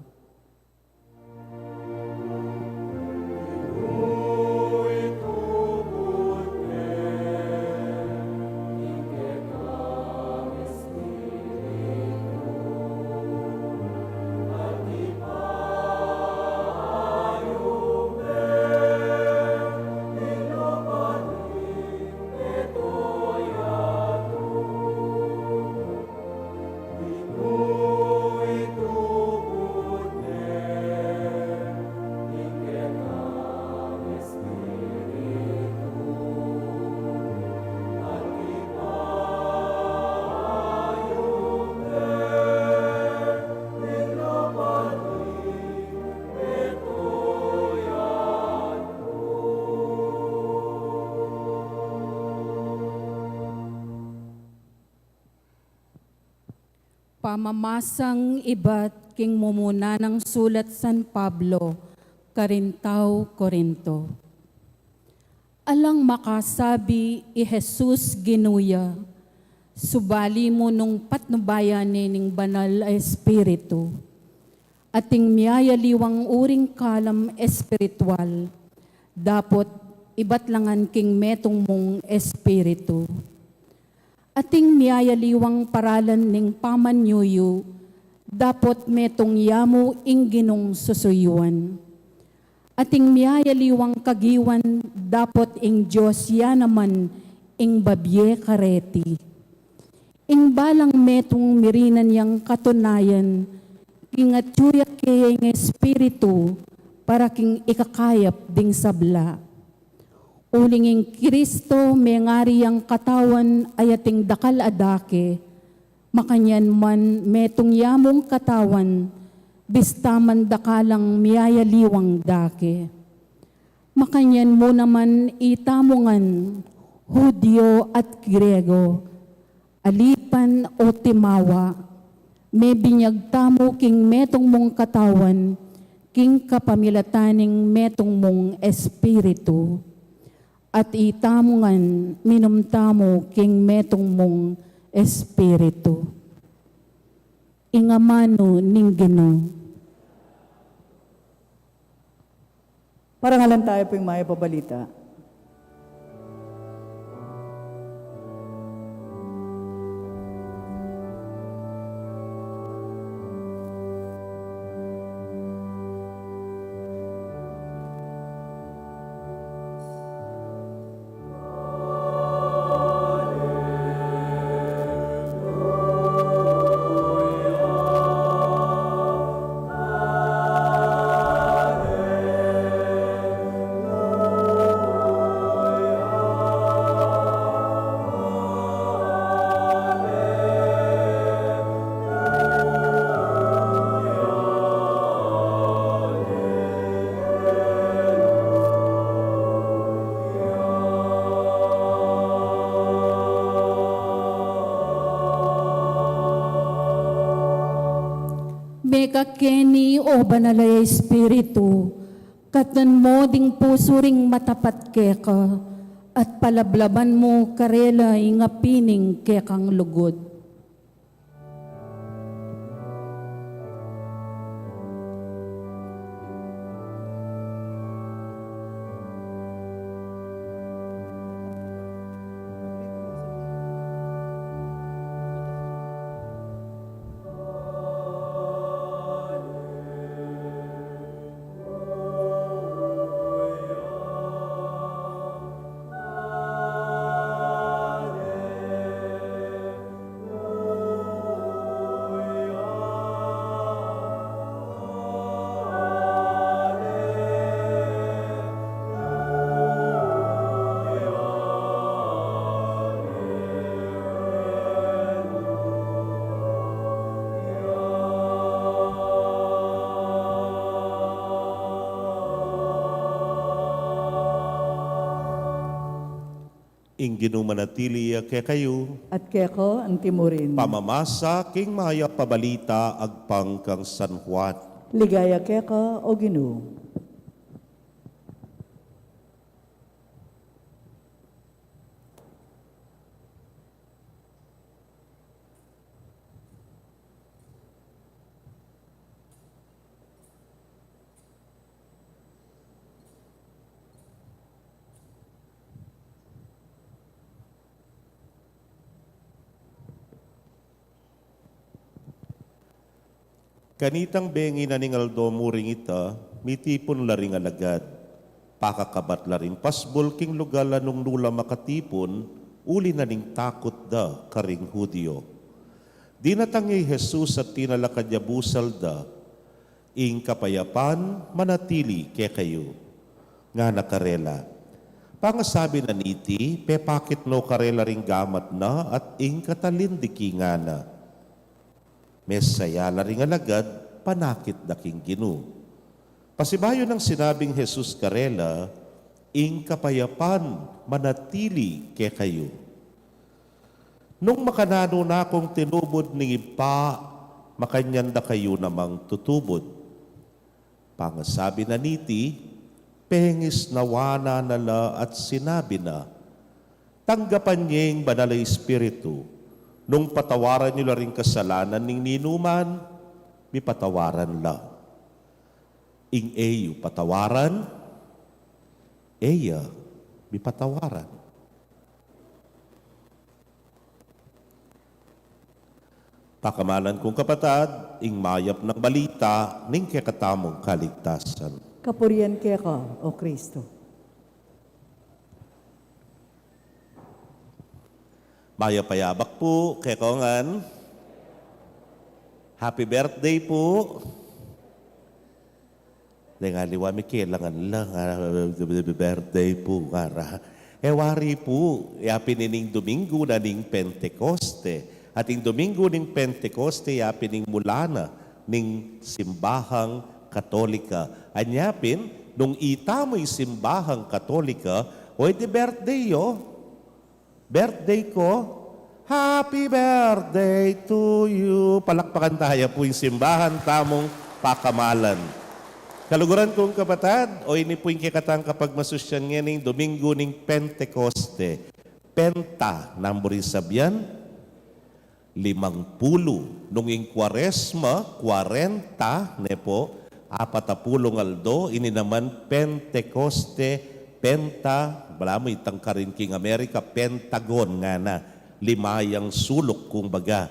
Pamamasang iba't king mumuna ng sulat San Pablo, Karintaw, Korinto. Alang makasabi i Jesus ginuya, subali mo nung patnubayan ning banal a espiritu, ating miyayaliwang uring kalam espiritual, dapot ibat langan king metong mong espiritu. Ating miyayaliwang paralan ning pamanyuyo, dapot metong yamu ing ginong susuyuan. Ating miyayaliwang kagiwan, dapot ing Diyos ya naman ing babye kareti. Ing balang metong mirinan yang katunayan, king atsuyak kayang espiritu, para king ikakayap ding sabla. Ulinging Kristo mengari ang katawan ayating dakal adake, makanyan man metong yamong katawan, bistaman dakalang miyayaliwang dake. Makanyan mo naman itamungan, Hudyo at Grego, alipan o timawa, may binyagtamo king metong mong katawan, king kapamilataning metong mong espiritu. At itamungan minumtamo king metong mong espiritu. Ingamano ning Ginoo. Parangalan tayo po yung maya pabalita. ka Kenny o banalay Espiritu, katan mo ding puso ring matapat keka, at palablaban mo karela nga pining kekang lugod. Ing ginumanatili kay kayo, At keko ang timurin. pamamasa king maya pabalita agpang kang San Juan. Ligaya keko o Ginoo. Kanitang bengi na ningaldo muring ita, mitipon laring alagad. Pakakabat laring pasbol king lugal anong nula makatipon, uli na ning takot da karing Hudyo. Di natangi Jesus at tinalakadyabusal da, ing kapayapan manatili kay kayo. Nga nakarela. Pangasabi na niti, pepakit no karela ring gamat na at ing katalindiki nga na. Mesaya laring alagad, panakit daking Ginoo. Pasibayo ng sinabing Jesus karela, ing kapayapan manatili kay kayo. Nung makanano na akong tinubod ni ipa, makanyanda kayo namang tutubod. Pangasabi na niti, pengis nawana nala at sinabi na, tanggapan niyeng banalay Espiritu, nung patawaran nyo la rin kasalanan ning ninuman, mi patawaran la. Ing eyo patawaran, eya mi patawaran. Pakamalan kong kapatad, ing mayap ng balita, ning kekatamong kaligtasan. Kapurian keko o Kristo. Maya payabak po, kekongan. Happy birthday po. Dengali mi kailangan lang, birthday po. Wari po, yapinining Domingo na ning Pentecoste. At ing Domingo ning Pentecoste, yapinining mulana ning simbahang Katolika. Anyapin, nung itamoy simbahang Katolika, oy di birthday yo. Birthday ko, happy birthday to you. Palakpakan tayo po yung simbahan, tamong pakamalan. Kaluguran kong kapatad, o ini po yung kikatang kapag masusyan ngayon Domingo ning Pentecoste. Penta, namburin sabyan, 50. Nung yung Quaresma, 40, ne po, 40 aldo, ini naman Pentecoste, Penta, wala mo itang karinking Amerika, Pentagon nga na, 5 yang sulok kung baga,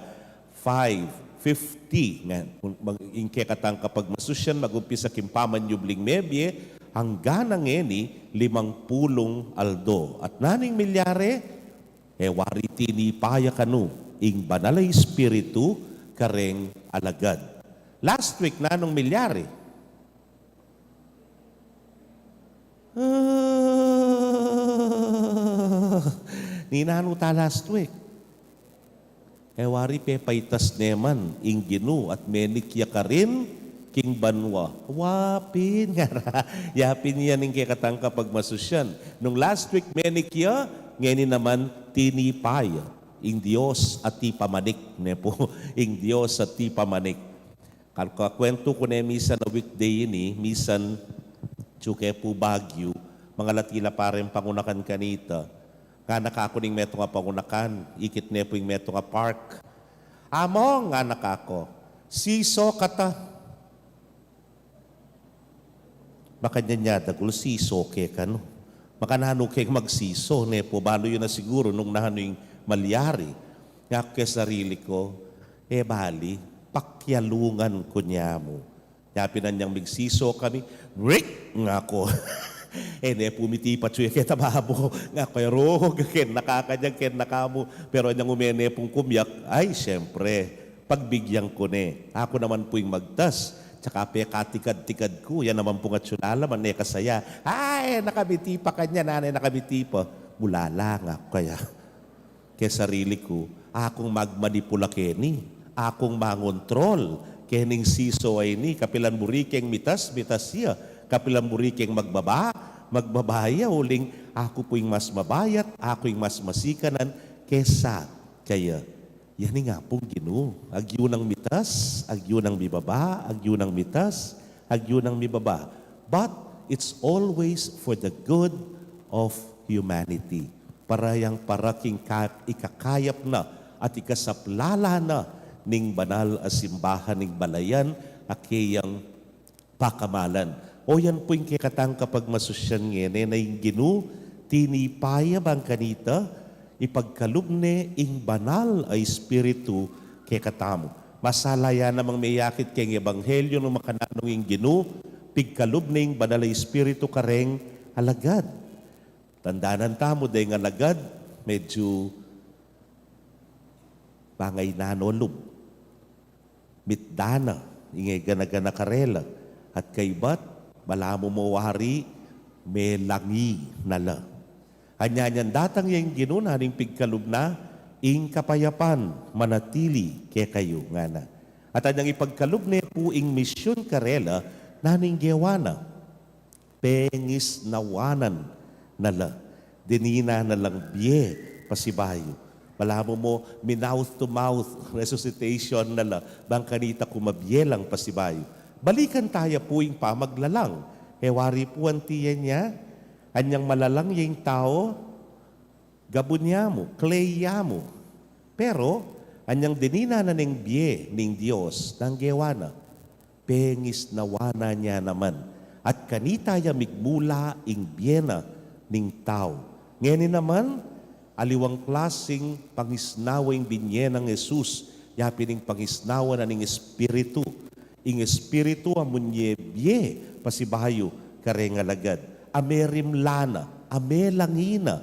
550 nga, ing kekatang kapag masusyan, mag-umpisa kimpaman yubling mebye, hanggang ang eni, 50 aldo. At naning milyare, wari tinipaya kanu, ing banalay Espiritu, kareng alagad. Last week, nanong milyare, ninano ta last week. Wari pepaitas neman, ing Ginoo at menikya ka rin, king banwa. Wapin nga yapin niya ning kekatang kapag masusyan. Nung last week menikya, ngayon naman tinipay, ing Diyos at ti pamanik. Ne po, ing Diyos at ti pamanik. Kwento ko na misan na weekday ini, misan tsuke po Baguio, mga latila parang pangunakan kanita. Nga nakako ning meto nga pangunakan, ikit ne po yung meto nga park. Amo nga nakako, siso kata. Baka niya dagul siso ke kano. Baka nano keng magsiso, ne po, balo yun na siguro nung nahano yung malyari. Nga ko kaya sarili ko, bali, pakyalungan ko niya mo. Yapinan niyang magsiso kami, Rick! Nga ko. Ne, pumiti pa chuya kita mahabo. Nga ko, rog, ken nakakanyang, ken nakamo. Pero niyang umene pong kumyak, ay, syempre, pagbigyan ko ne. Ako naman po yung magtas. Tsaka pe katikad-tikad ko, yan naman po nga tsunala, man kasaya. Ay, nakabiti pa kanya, nanay nakabiti pa. Mulala nga kaya. Kaya sarili ko, akong magmanipula keni, akong mangontrol, kening siso ay ni, kapilan burikeng mitas siya, kapilan burikeng magbabaya, uling ako po yung mas mabayat, ako yung mas masikanan, kesa kaya. Yan nga pong Ginoo. Agyo ng mitas, agyo ng mibaba, agyo ng mitas, agyo ng mibaba. But it's always for the good of humanity. Parayang paraking ikakayap na at ikasaplala na ning banal a simbahan ning balayan akiyang pakamalan. O yan po yung kikatang kapag masusyan ngene na yung Ginoo, tinipaya bang kanita, ipagkalubne ing banal ay espiritu kay katamo. Masalaya namang may yakit kay ebanghelyo ng makananong ing Ginoo, pigkalubne ing banal ay espiritu kareng alagad. Tandaanan tamo day nga alagad, medyo bangay nanolob. Mitdana, ingay gana-gana karela. At kaybat, malamo mo wari, may langi nala. Anyanyan datang yung ginuna ning pigkalub na, ing kapayapan manatili kay kayo nga na. At anyang ipagkalub na po ing misyon karela, naning gewana, pengis nawanan nala. Dinina na lang biye pasibayo. Malamo mo, mouth to mouth resuscitation nala, bang kanita kumabyelang pasibayo. Balikan tayo po yung pamaglalang. Wari po ang tiyan niya, anyang malalang yung tao, gabon niya mo, clay ya mo. Pero, anyang dinina na ning biye ning Diyos, nang gewana, pengis nawana niya naman. At kanita ya migmula ing biyena ning tao. Ngayon naman, aliwang klaseng pangisnawing binye ng Jesus, yapining pangisnawa na ning Espiritu. Ing Espiritu amunye biye, pasibayo, karengalagad. Amerim lana, amelangina,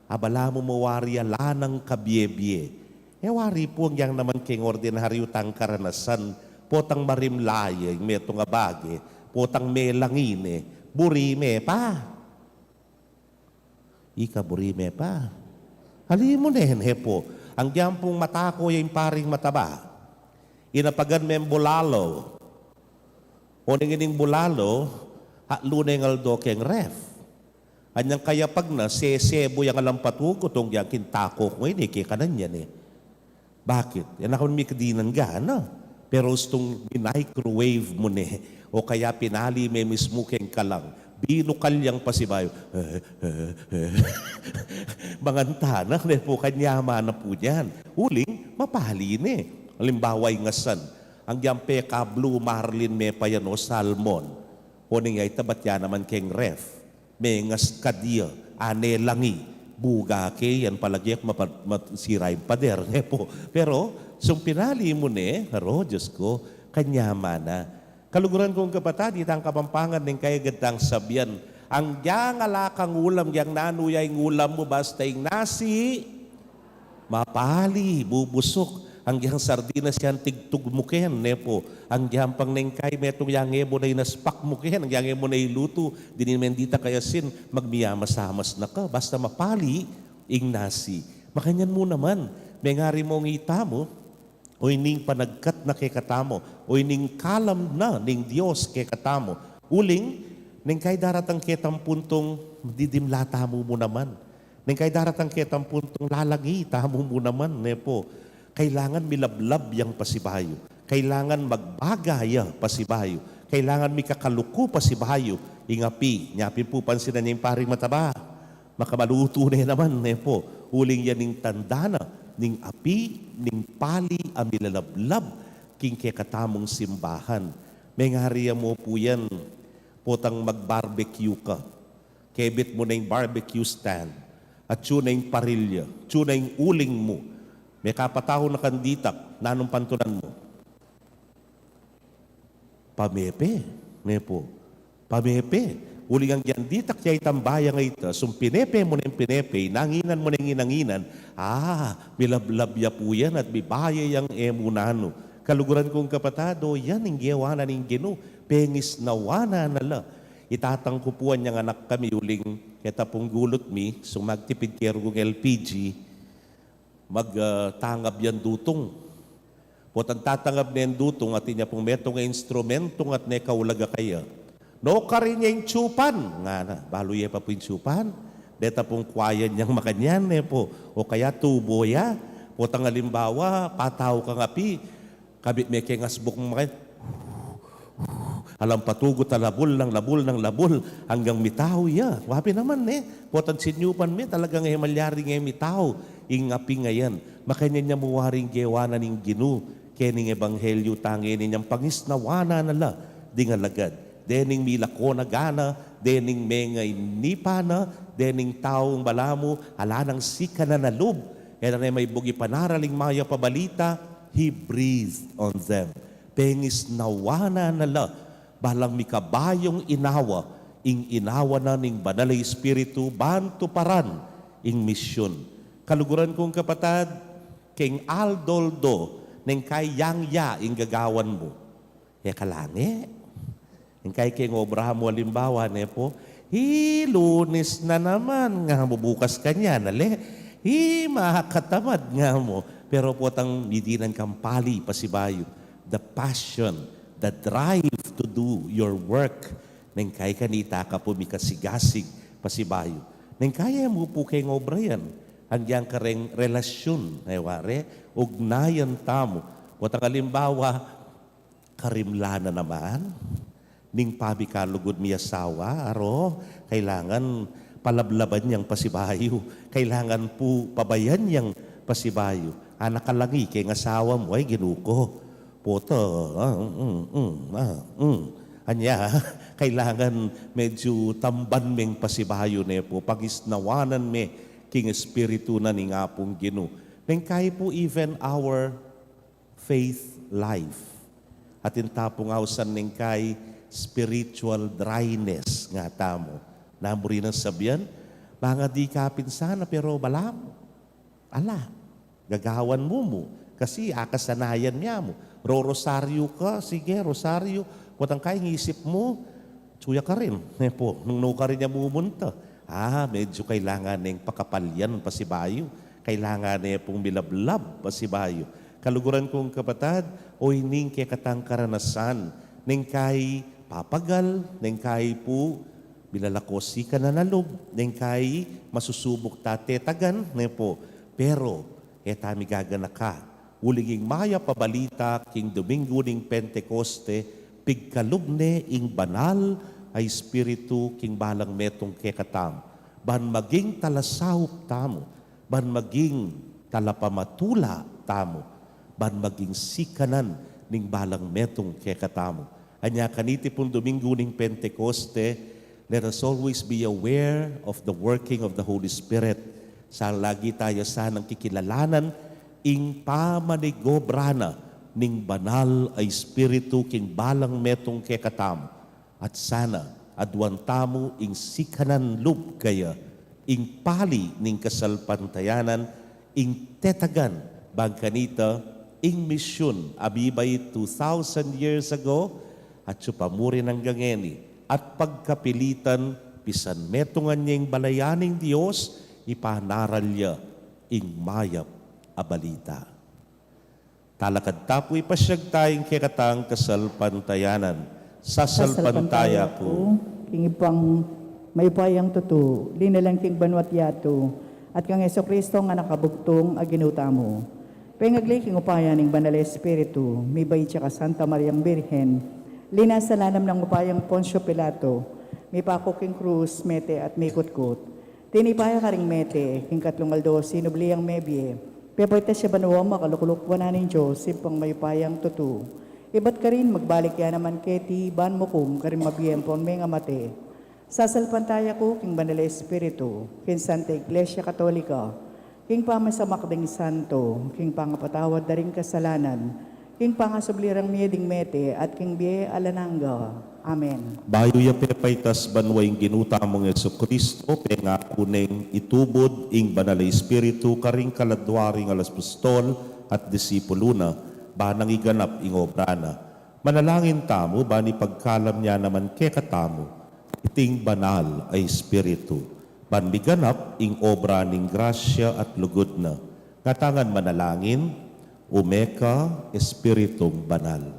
abala mo mawari lanang kabye-bye. Wari po ang yang naman king ordinaryo tang karanasan, potang marimlaye, meto nga bage, potang melangine, burime pa. Ika burime pa. Halin mo na po, ang yampong mata ko yung paring mataba. Inapagan may bulalo. O nangyining bulalo, lunay ngaldo keng ref. Anyang kaya pag na, sesebo yung alampatuko, tong yung kintako ko yun, kikanan yan eh. Bakit? Yan ako may kadinan gana. Pero itong microwave mo ne, o kaya pinali may mismo keng kalang, binukal yang pasibayo. Mangantanak, po kanyama na po yan. Uling, mapahali ne. Halimbawa yung ngasan, ang yampe ka blue marlin me pa yan o salmon. O ningay tabat yan naman keng ref. May ngas kadiya, ane langi, buga ke, yan palagyak masiray pader. Po. Pero, sung pinali mo ne, haro, Diyos ko, kanyama na. Kaluguran kong kapatid, itang kapampangan ng kayagandang sabyan. Ang diyang alakang ulam, diyang nanuyay ulam mo, basta yung nasi, mapali, bubusok. Ang diyang sardinas yan, tigtugmuken, nepo. Ang diyang pang nengkay, metong yang emo na inaspak muken, ang yang emo na iluto, dinimendita kaya sin, magmiyamas-hamas na ka. Basta mapali, ing nasi. Makanyan mo naman, may ngari mong ita mo, o ining panagkat na kay katamo, o ining kalam na ning Diyos kay katamo. Uling, ning kay daratang ketang puntong didimlata mo naman. Ning kay daratang ketang puntong lalagi, tamo mo naman, nepo. Kailangan milablab yang pasibayo. Kailangan magbagaya pasibayo. Kailangan may kakaluko pasibayo. Ingapi, nyapin po pansinan niya yung paring mataba. Makamaluto na naman po. Huling yan ning tandana, ning api, ning pali, amilalablab, king kekatamong simbahan. May ngariya mo po yan, potang mag-barbecue ka. Kebit mo na yung barbecue stand. At yun na yung parilya. Yun na yung uling mo. May kapataho na kanditak, nanong pantunan mo? Pamepe. Po. Pamepe. Uli ang yan, ditak niya itambaya nga ito. Pinepe mo na yung pinepe, nanginan mo na yung inanginan. Milablabya po yan at bibaya yung emunano. Kaluguran kong kapatado, yan ang giyawanan ng Gino. Pengis nawana nala. Itatangkupuan niyang anak kami uling ketapong gulot mi, magtipid kero kong LPG, magtangab yan dutong. Potang tatangab na yan dutong at niya pong metong instrumentong at nekaulaga kaya. No ka rin niya yung tsupan. Nga na, baluya pa po yung tsupan. Deta pong kwayan niyang makanyan po. O kaya tubo ya. Potang alimbawa, pataw kang api. Kabit may kengasbok mo makan. Alam patugot na labul ng labul hanggang mitaw ya. Wapi naman Potang sinyupan talagang malyari nga mitaw. Ingapi ngayon. Makanya niya muwaring gewana ng Ginu. Kening ebanghelyo tangin ninyang pangisnawana nala. Di nga lagad. Dening milako na gana. Dening mengay nipana. Dening taong balamu. Ala ng sika na nalub. Kaya na may bugi panaraling maya pabalita. He breathed on them. Pengis nawana nala. Balang mikabayong inawa. Ing inawa na ning banalay espiritu. Banto paran. Ing misyon. Kaluguran kong kapatad. King Aldoldo. Neng kay yang ya ing gagawan mo. Kalangi. Neng kay king obra mo alimbawa po. Lunes na naman. Nga mo bukas kanya. Makakatamad nga mo. Pero potang midinan kang pali pasibayo. The passion, the drive to do your work. Neng kay kanita ka po mikasigasig pasibayo. Neng kaya mo po kay obra yan. Hanggang kareng relasyon. Ugnayan tamo. Potang alimbawa, karimlana naman. Ning pabikalugod mi asawa, kailangan palablaban niyang pasibayo. Kailangan po pabayan niyang pasibayo. Anak kalangi, kay asawa mo ay ginuko. Poto, anya, kailangan medyo tamban meng pasibayo po. Pagisnawanan me, king espiritu na ning apong Ginu. Neng kaya po even our faith life. At intapong ausan neng kay spiritual dryness nga tamo. Namuri ng sabihan, mga di kapin sana pero balam. Ala, gagawan mo. Kasi akasanayan niya mo. Rosaryo ka, sige, rosaryo. Kutang kaya ngisip mo, tsuya ka rin. Nung ka rin niya mumunta. Medyo kailangan ng pakapalyan pasibayo. Kailangan niya pong milablab pasibayo. Kaluguran kong kapatad, o hining kay katang karanasan, neng kay papagal, neng kay po bilalakosi ka na nalog, neng kay masusubok tatetagan, po. Pero, tami gagana ka. Uliging maya pabalita, king Domingo ning Pentecoste, pigkalubne ing banal ay espiritu king balang metong kekatam. Ban maging talasahop tamo, ban maging talapamatula tamo, ban maging sikanan ning balang metong kekatamo. Anya kaniti pong Domingo ning Pentecoste, let us always be aware of the working of the Holy Spirit. Saan lagi tayo sanang kikilalanan ing pamanigobrana ning banal ay espiritu king balang metong kekatam. At sana adwan tamo ing sikanan lub kaya ing pali ning kasalpantayanan ing tetagan bagkanita ing misyon abibay 2,000 years ago at supamuri ng gangeni at pagkapilitan pisan metungan niyang balayaning Diyos ipanaralya ing mayap abalita. Talakad tapoy pasyag tayong kekatang kasalpantayanan. Sasalpantaya ko. King ipang may payang tutu, linalang king banwat yato, at kang Kristo nga nakabugtong aginuta mo. Pengagliking upayan ng Banal Espiritu, may bay tsaka Santa Mariang Birhen, linas sa lanam ng upayang Poncio Pilato, may pako king krus, mete at may kutkut. Tinipaya ka ring mete, king katlong aldo, sinubliyang mebye, pepoyta siya banuwa makalukulok wananin Diyos, simpang mayupayang tutu. Iba't ka rin magbalik yan naman keti, ban mo kum, karin mabiyempon may nga mate. Sasalpantaya ko, king Banal Espiritu, king Santa Iglesia Katolika, king pamasamakding santo, king pangapatawad na ring kasalanan, king pangasublirang miyeding mete, at king biye alananga. Amen. Bayo ya pepaytas banway ginutamong Yesu Kristo, pengako neng itubod ing Banal Espiritu, karing kaladwaring alas pustol at disipulo na, banang iganap ing obra na. Manalangin tamo, bani pagkalam niya naman kekatamo, iting banal ay Espiritu. Banmiganap ing obra ning grasya at lugod na. Katangan manalangin, umeka Espiritong banal.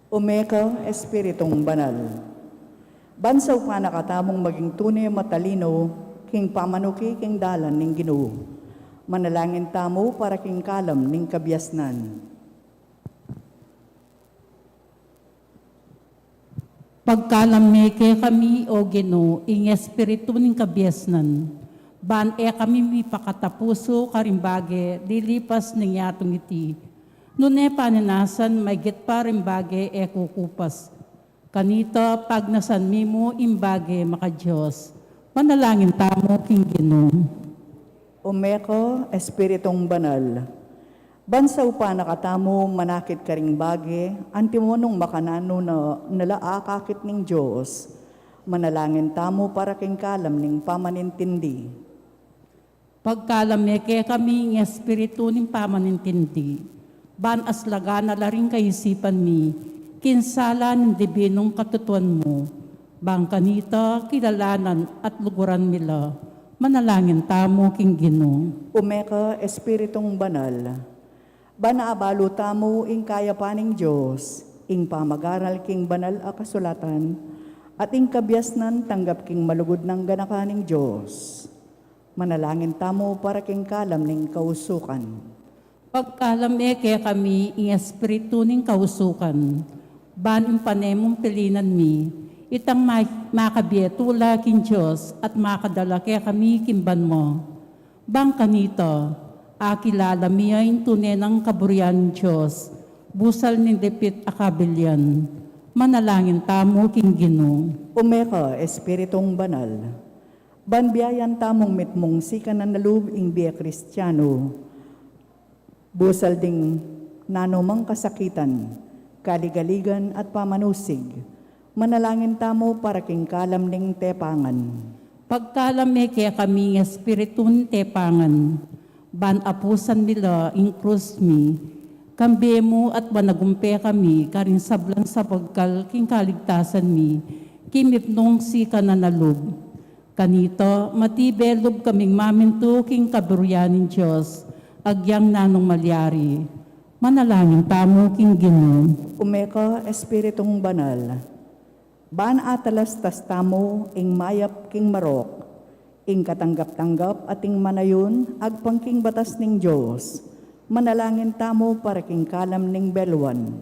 Umeka Espiritong banal. Bansaw ka nakatamong maging tunay matalino, king pamanuki king dalan ning Ginoo. Manalangin tamo para king kalam ning kabiasnan. Pagkalameke kami o Ginoo, ing espiritu ning kabiasnan. Ban kami mi pakatapuso karimbage, dilipas ning yatong iti. Nune paninasan may git pa rimbage kukupas. Kanito pag nasan mimo imbage maka Diyos. Manalangin tamo king Ginoo. Umeko Espiritong banal. Bansaw pa nakatamo manakit karing bage, antimonong makanano na nalaakakit ning Diyos, manalangin tamo para king kalam ning pamanintindi. Pagkalameke kami ng espiritu ning pamanintindi, ban aslaga na laring kaisipan mi, kinsala ng dibinong katutuan mo, bang kanita kilalanan at luguran mila, manalangin tamo king Ginoo. Umeka Espiritong banal. Banaabalo tamo ing kaya paning Diyos, ing pamagaral king banal a kasulatan, at ing kabiasnan tanggap king malugod ng ganakaning Diyos. Manalangin tamo para king kalam ning kausukan. Pagkalameke kami ing espiritu ning kausukan, ban ing panemong pilinan mi, itang makabiyetula king Diyos at makadala kaya kami kimban mo. Bang kanito, akilala miya yung tunay ng kaburian Diyos, busal ni depit akabilyan, manalangin tamo king Ginoo. Umeka Espiritong banal. Banbiyayan tamong mitmong sikan na nalub ing biya Kristiyano, busal ding nanumang kasakitan, kaligaligan at pamanusig, manalangin tamo para king kalam ning tepangan. Pagkalameke kami ng espiritu ng tepangan, ban apusan nila ing krus mi, kambi mo at banagumpe kami, karin sablang sa pagkal king kaligtasan mi, kimipnong si kananalub. Kanito, matibelob kaming maminto king kaburyanin Diyos, agyang nanong malyari. Manalangin tamo king Ginoo. Umeka Espiritong banal. Ban atalas tas tamo ing mayap king marok, ing katanggap-tanggap ating manayon, agpangking batas ning Diyos, manalangin tamo para king kalam ning belwan.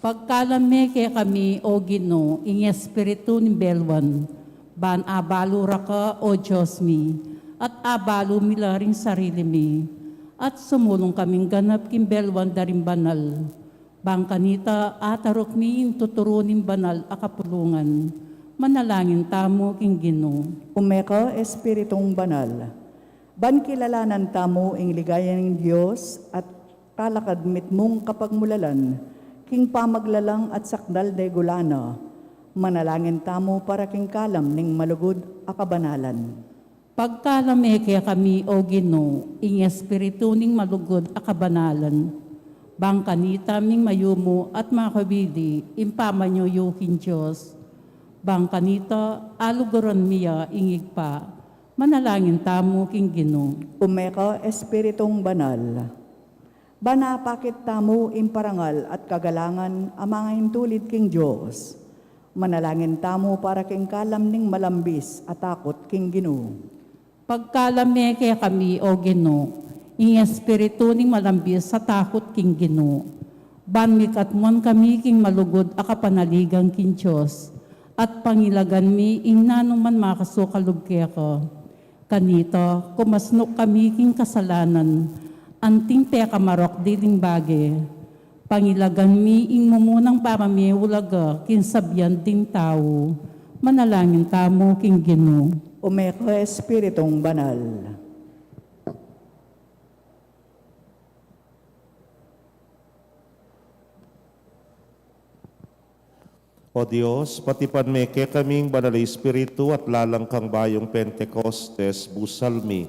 Pagkalameke kami o Ginoo, ing espiritu ni belwan, ban abalo raka o Diyos mi, at abalo mila ring sarili mi, at sumulong kaming ganap king belwan daring banal. Bang kanita atarok mi ing tuturunin banal akapulungan, manalangin tamo king Ginoo. Umeka Espiritong banal. Ban kilalanan tamo ing ligaya ng Diyos at talakad mitmong kapagmulalan, king pamaglalang at sakdal de gulana, manalangin tamo para king kalam ning malugod a kabanalan. Pagkalameke kami o Ginoo, ing espiritu ning malugod a kabanalan, bang kanita ming mayumo at makabili, impamanyuyukin Diyos, bang kanita aluguran miya ingig pa, manalangin tamo king Ginoo. Umeka Espiritong banal. Banapakit tamo imparangal at kagalangan ang mga intulid king Diyos. Manalangin tamo para king kalam ning malambis at takot king Ginoo. Pagkalameke kami o Ginoo, ing espiritu ning malambis sa takot king Ginoo. Ban mi katmon kami king malugod a kapanaligan king Dios at pangilagan mi ing nanuman makasukalog ko. Kanito, kumasnok kami king kasalanan, anting pekamarok diling bage. Pangilagan mi ing mumunang paramiulaga king sabyan ding tao. Manalangin tamo king Ginoo. Umeko Espiritong Banal. O Diyos, patipan me ke kaming banal na Espiritu at lalang kang bayong Pentecostes, busalmi,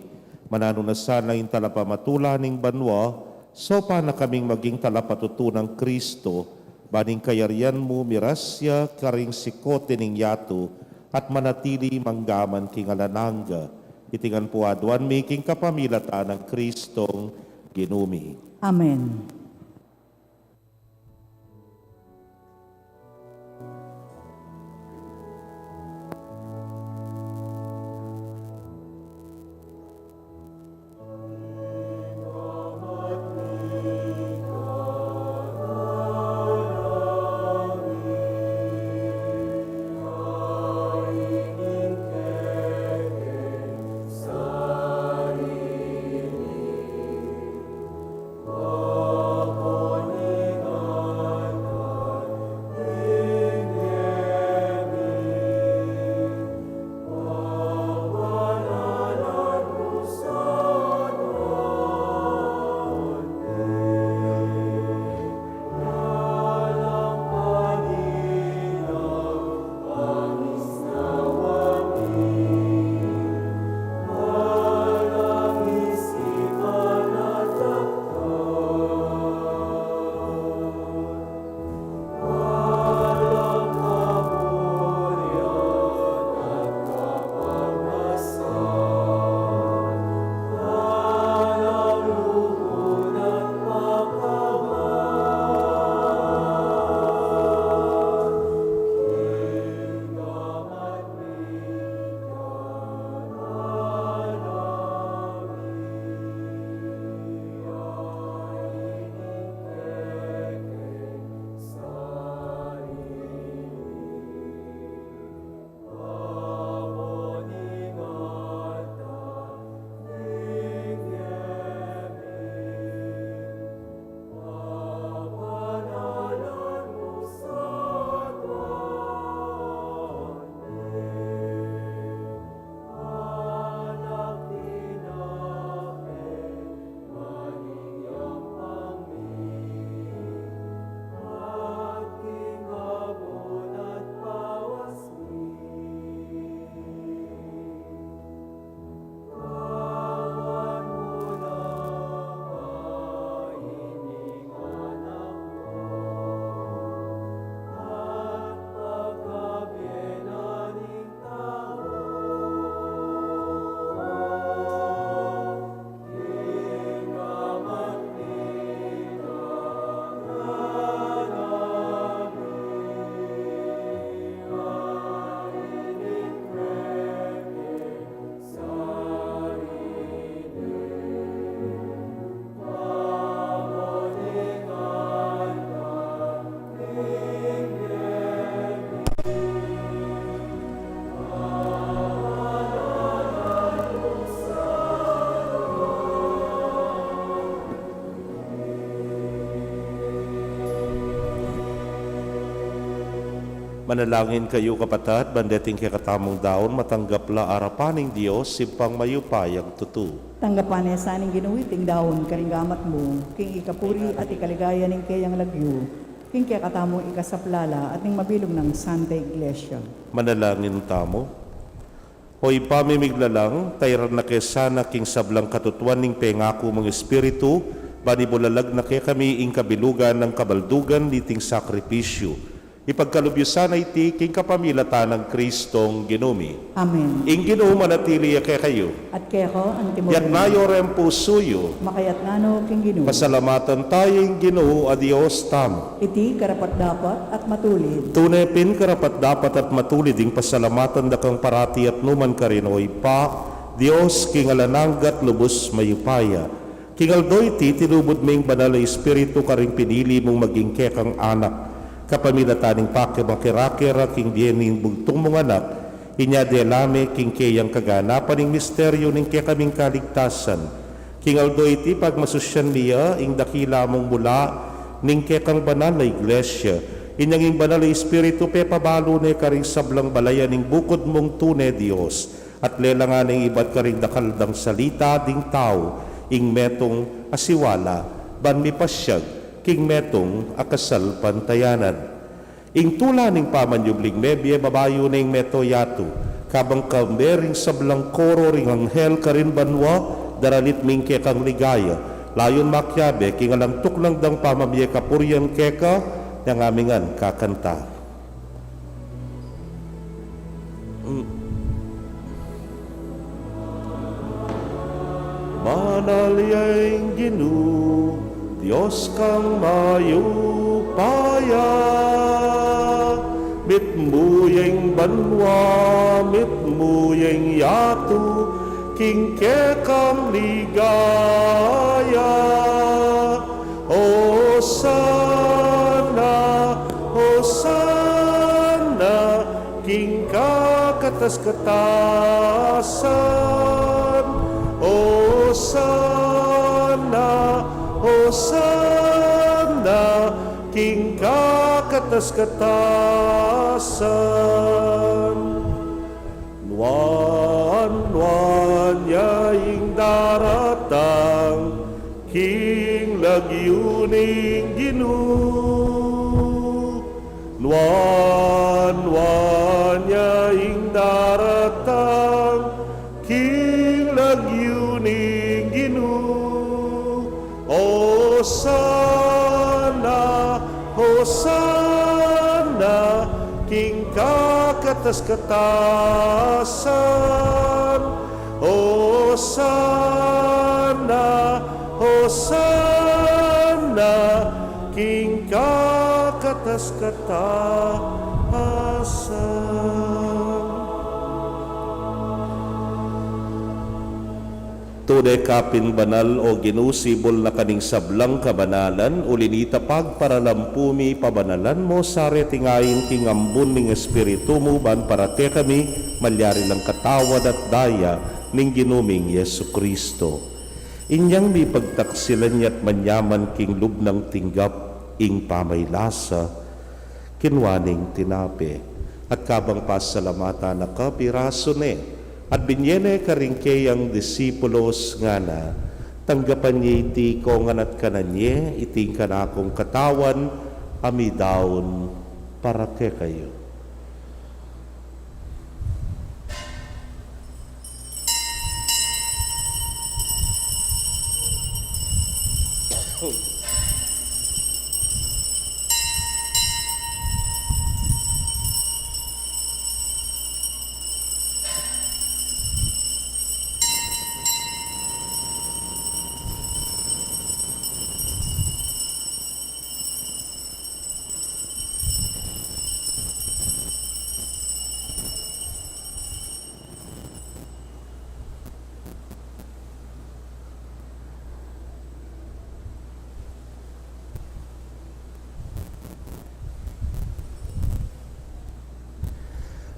manano na sana yung talapamatulaning banwa, so pa na kaming maging talapatutunang Kristo, baning kayarian mo mirasya, karing sikote ning yato, at manatili manggaman king alananga, itingan po aduan making kapamilata ng Kristong ginumi. Amen. Manalangin kayo kapatid, bandeting kay katamong daon, matanggapla arapaning Diyos, simpang mayupayang tutu. Tanggapan niya sa aning ginuwiting daon, karinggamat mo, king ikapuri at ikaligaya ning kayang lagyo, king kaya katamo ikasaplala at ning mabilog ng Santa Iglesia. Manalangin tamo. Hoy pamimiglalang, tayran na kay sana king sablang katutuan ning pengako mong Espiritu, banibulalag na kay kami ing kabilugan ng kabaldugan niting sakripisyo. Ipagkalubyo sana iti king kapamilatan ng Kristong ginumi. Amen. Ing Ginoo manatili kay kayo. At kaya ko, ang timog Yat nayo ren pusuyo. makayat ngano king Ginoo. Pasalamatan tayo ing Ginoo a Dios tamo. Iti karapat-dapat at matulid. Tunay pin karapat dapat at matulid ing pasalamatan da kang parati at numan karinoy pa, Dios king alananggat lubos mayupaya. Kingaldoy ti tinubod ming banal na Espiritu karing pinili mong maging kekang anak. Kapamilataning pake makirakira king diening bugtong mong anak, inya delame king keyang kaganapan ning misteryo ning kekaming kaligtasan. Kingaldoy ti pagmasusyan niya ing dakila mong mula ning kekang banal na iglesia. Inyang ing banal na Espiritu pepabalo ne karing sablang balayan ning bukod mong tune Dios. At lelangan ning iba't karing dakaldang salita ding tao, ing metong asiwala, ban mi pasyag, king metong akasal pantayanan. Ing tula ning pamanyubling mebye, babayo ning meto yatu, kabang kamering sablang koro ring anghel karin banwa, daralit ming kekang ligaya, layon makyabe, king alang tuklang dang pamamye kapuryan keka, yang amingan kakanta. Manalyaing Ginu, Diyos kang mayupaya, mitmuyeng banwa, mitmuyeng yatu, kingke kang ligaya. Hosana, king kakatas-katasan. Hosana, king kakatas-katasan. Nuan yaing daratang, king lagyuning Ginu. Nuan yaing daratang, king lagyuning Ginu. Hosana, king kakatas-katasan. Hosana, king kakatas-katasan. Tunay kapin banal o ginusibol na kaning sablang kabanalan, ulinita pagparalampumi pabanalan mo, sare tingayin kingambun ning Espiritu mo, ban parate kami, malyari lang katawad at daya, ning ginuming Yesu Kristo. Inyang mi pagtaksilan niya't manyaman king lubnang tinggap, ing pamaylasa, kinwaning tinape, at kabang pasalamatan na kapiraso ne, at binyene karingke ang disipulos nga na, tanggapan niya iti ko nganat kananye, iting kanakong katawan, amidaon para ke kayo.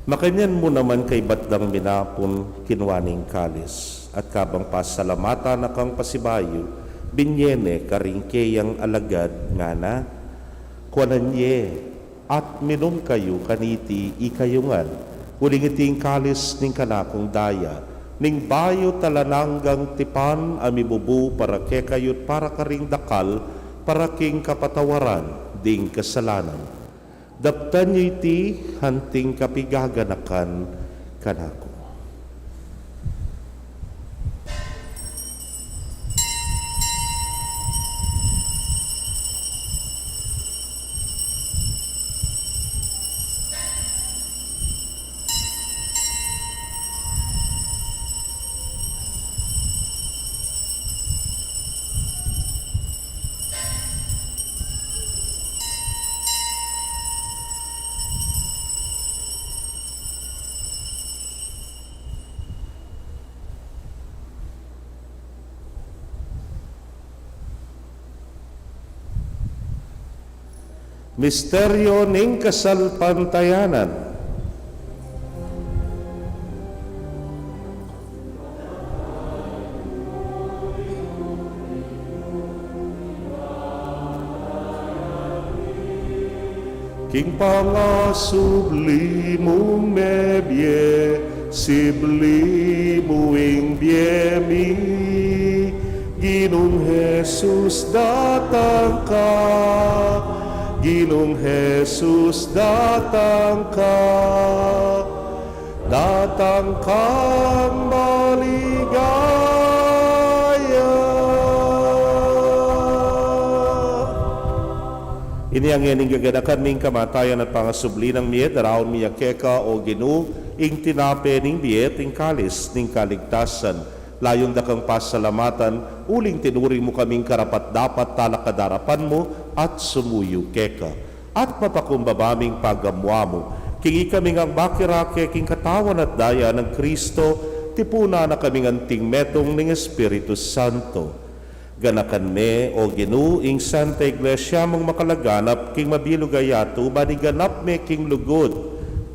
Makanyan mo naman kay batdang minapon kinwaning kalis, at kabang pasalamata na kang pasibayo, binyene karingkeyang alagad nga na, kwananye at minom kayo kaniti ikayungan, uling iting kalis ning kanakong daya, ning bayo talananggang tipan amibubu para ke kayot para karing dakal, para king kapatawaran ding kasalanan. Daptan niyo iti hanting kapigaganakan kanako. Misteryo ning kasalpantayanan. King pangasublimong mebye, siblimuing biemi, Ginong Jesus datang ka, Ginong Jesus datang ka, datang kang maligaya. Ini ang ining gaganakan ning kamatayan at pangasubli ng miet, daraon miya keka o ginu, ing tinape ning miet, ing kalis, ning kaligtasan. Layon da kang pasalamatan, uling tinuring mo kaming karapat dapat talakadarapan mo at sumuyo keka. At mapakumbabaming pagamwa mo, kingi kaming ang bakirake, king katawan at daya ng Kristo, tipuna na kaming anting metong ning Espiritu Santo. Ganakan me o ginu ing Santa Iglesia mong makalaganap king mabilugayato maniganap me king lugod.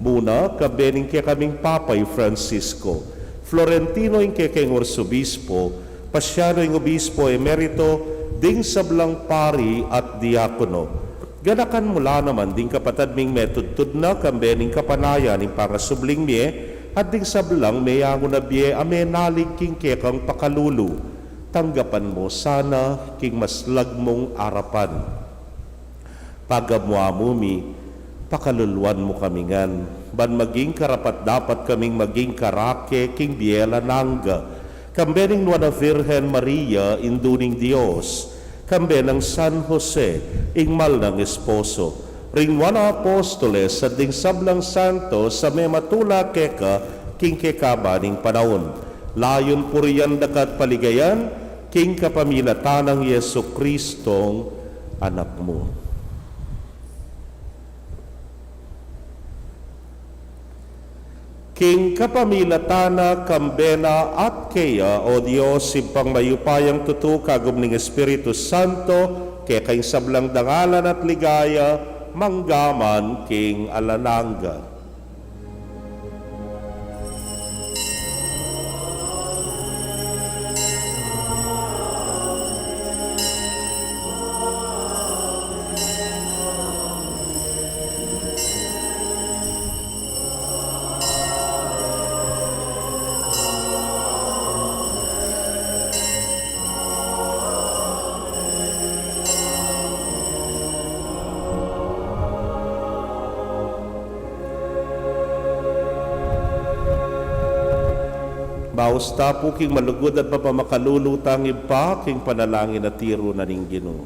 Muna kabening kaya kaming Papay Francisco, Florentino ing kaya king Orsobispo, Pasyano ing Obispo Emerito, ding sablang pari at diakono. Ganakan mula naman ding kapatad ming metudtud na kambening kapanayan ing pangasubling me at ding sablang mayango na biye ame nalig king kaya kang pakalulu. Tanggapan mo sana king maslag mong arapan. Pagamwa mo mi, pakaluluan mo kamingan, ban maging karapat dapat kaming maging karake king biela nangga, kambening nuana Virgen Maria induning Dios, kambenang San Jose, ingmal ng esposo, ring wana apostoles sa ding sablang santo sa may matula keka king kekabaning panahon. Layon puriyan dakat paligayan, king kapamilatan ng Yesu Kristong anak mo. King kapamilatana kambena at kaya o Diyos simpang mayupayang tutu kagum ning Espiritu Santo kaya kay sablang dangalan at ligaya manggaman king alananga. Baos tapo king malugod at papamakalulutang iba king panalangin at tiro na ning Ginoo.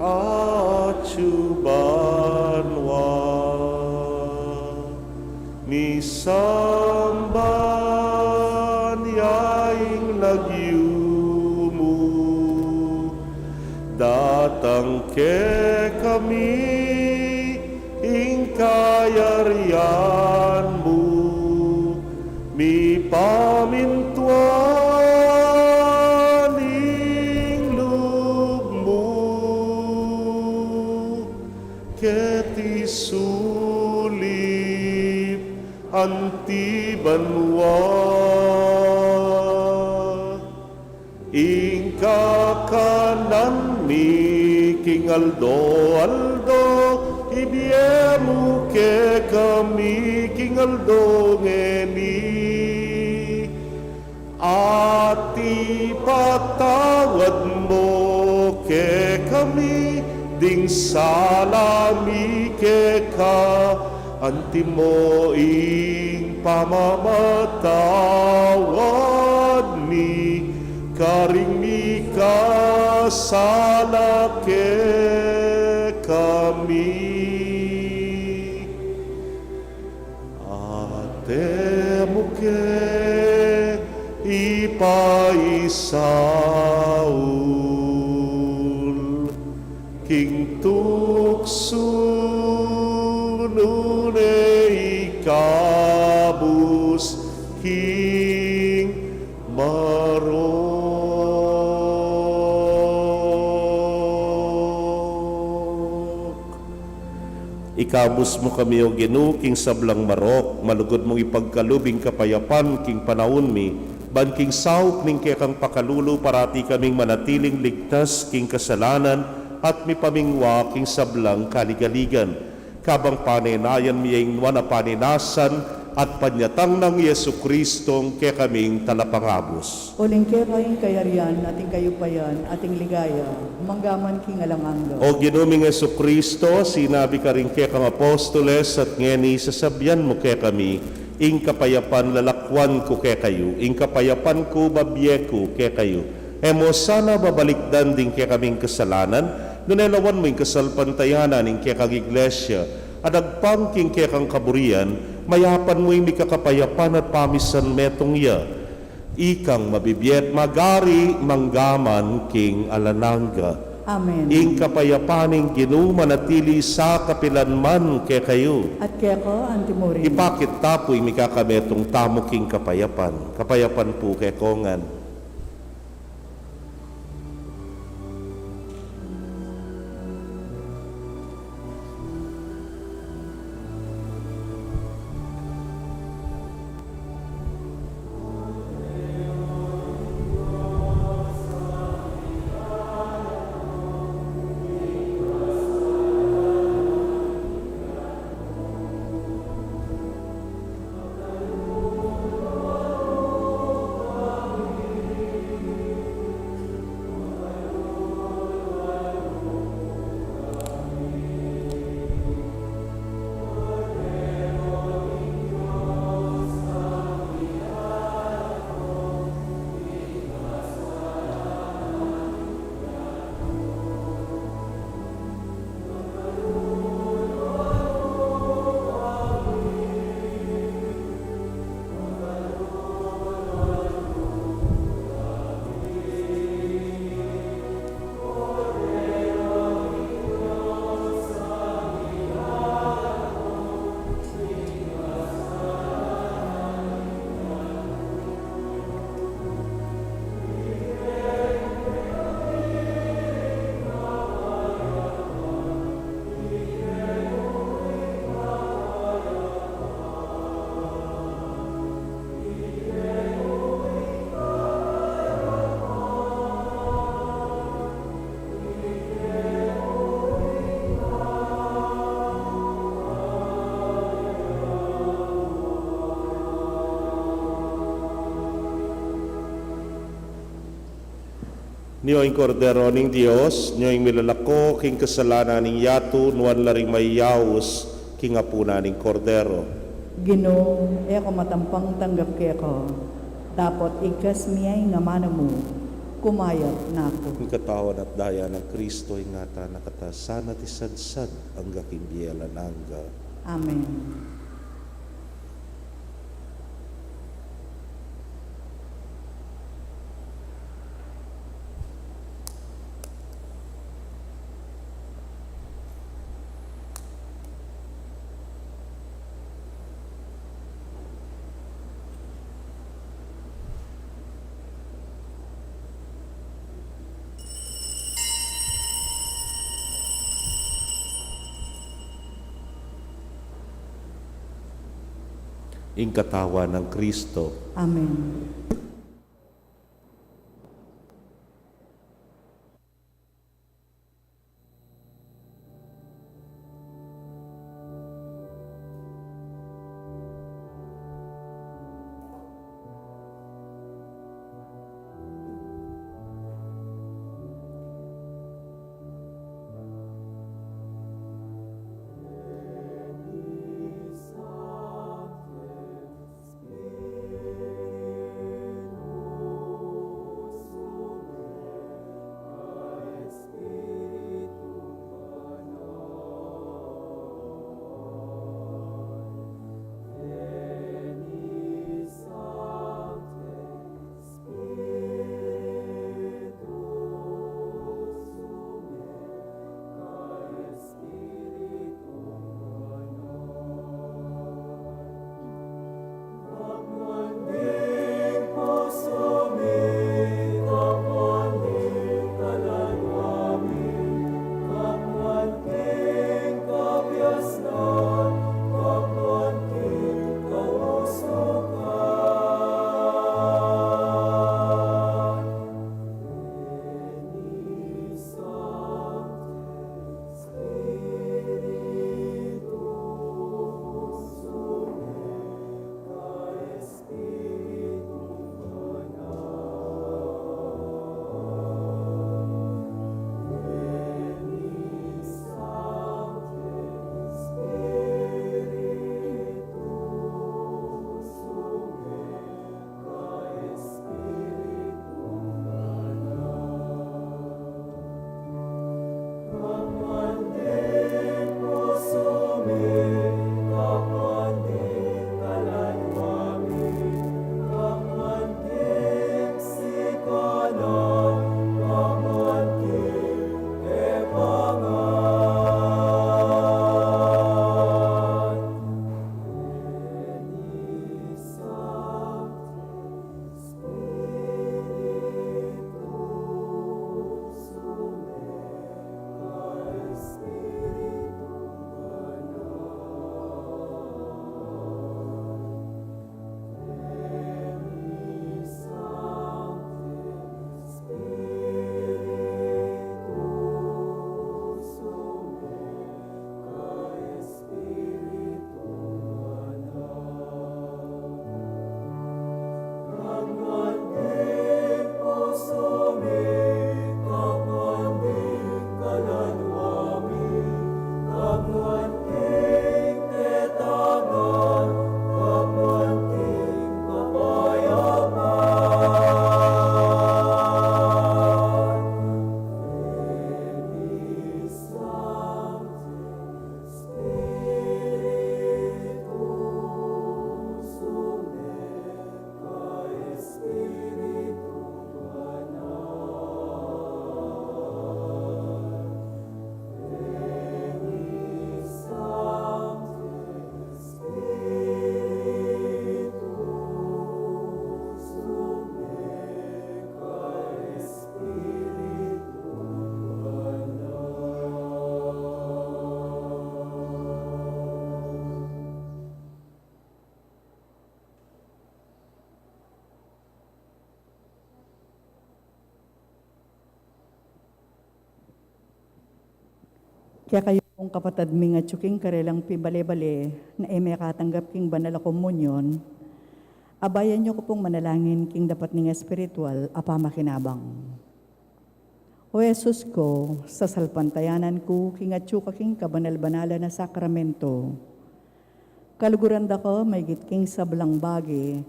Achubanwa ni samban yaing nagyumu datang ke kami kayarianmu, mi pamintuan ing lubmu, keti sulip antibanwa, ing kakanan mi king Aldo, ibiemu ke kami king Aldo ngeni, ati patawad mo ke kami, ding salami ke ka, anti mo ing pamamatawad mi, karing mi kasala ke kami. Temuke ipaisaul king tukso nune ikabus king mar Ikabus mo kami o Ginoo king sablang marok, malugod mong ipagkalubing kapayapan king panahon mi, ban king sawk ning kekang pakalulo parati kaming manatiling ligtas king kasalanan at mi pamingwa king sablang kaligaligan. Kabang paninayan miyeng wana paninasan at panyatang ng Yesu Kristong kaya kaming talapangabos. Uling kaya kayong kayarian, ating kayupayan, ating ligaya, manggaman king alamangga. O ginuming Yesu Kristo, sinabi ka rin kaya kang apostoles at ngeni sasabyan mo kaya kami, ing kapayapan lalakwan ko kaya kayo, ing kapayapan ko babye ko kaya kayo. Emo sana babalikdan din kaya kaming kasalanan, nunelawan mo ing kasalpantayanan ing kaya kang iglesia, at agpangking kaya kang kaburian, mayapan mo yung mikakapayapan at pamisan metong ya. Ikang mabibiyet magari manggaman king alananga. Amen. Ing kapayapaning ginumanatili sa kapilanman kay kayo. At kaya ko, antimurin. Ipakit tapoy mikakametong tamo king kapayapan. Kapayapan po kay kongan. Niyo ang kordero ning Dios, niyo ang milalako king kasalanan ning yato, nuan laring mayaos king apuna ning kordero. Ginoo, eko matampang tanggap kaya ko. Dapat ikas miyay nga mana mo, kumayat na ako. Ang katawan at daya ng Kristo ingata nakatasana ti sadsad ang gaking biyalananga. Amen. Ing katawan ng Kristo. Amen. Kaya kayo kung kapatad mi nga tsuking karelang pibale-bale na may katanggap king banal a komunyon, abayan nyo ko pong manalangin king dapat ning espiritual apa makinabang. O Jesus ko, sa salpantayanan ko king atsuka king kabanal-banala na sakramento, kaluguran da ko may gitking sablang bagi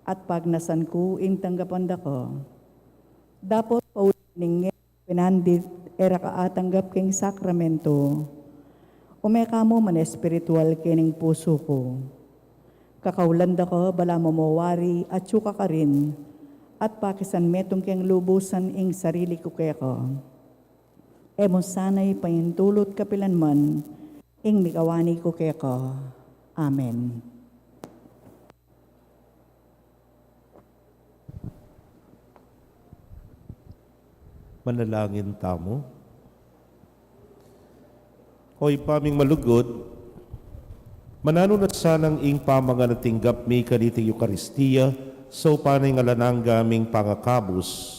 at pagnasan ko ing tanggapan da ko. Dapat pauling pinandit era kaatanggap king sakramento, umeka mo man espiritual kining puso ko. Kakaulan da ko bala mo mawari at suka ka rin, at pakisan metong keng lubusan ing sarili ko kaya ko. Emo sanay pahintulot kapilan man, ing mikawani ko kaya ko. Amen. Manalangin tamo. Hoy paming malugod, mananunat sanang ing pamanga natinggap mi kaniting Eukaristiya, so panay nga lanang gaming pangakabus.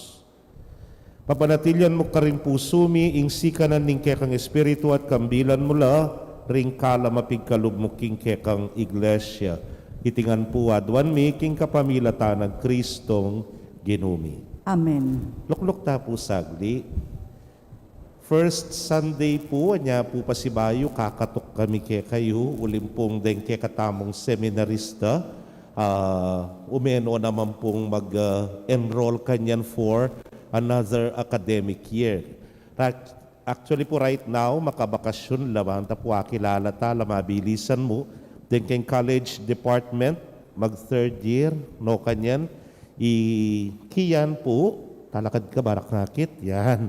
Papanatilyan mo ka rin puso mi, ing sikanan ning kekang espiritu at kambilan mula, ring kala mapigkalog mo king kekang iglesia. Itingan po adwan mi, king kapamilata ng Kristong ginumi. Amen. Lukluk ta po sagli. First Sunday po, anya po pasibayo, kakatok kami kay kayo, ulimpong deng kay katamong seminarista. Umeno naman pong mag-enroll kanyan for another academic year. Actually po right now, makabakasyon lamang, tapo kilala ta, lamabilisan mo. Then kay college department, mag-third year, no kanyan. Kiyan po, talakad ka, barak nakit, yan.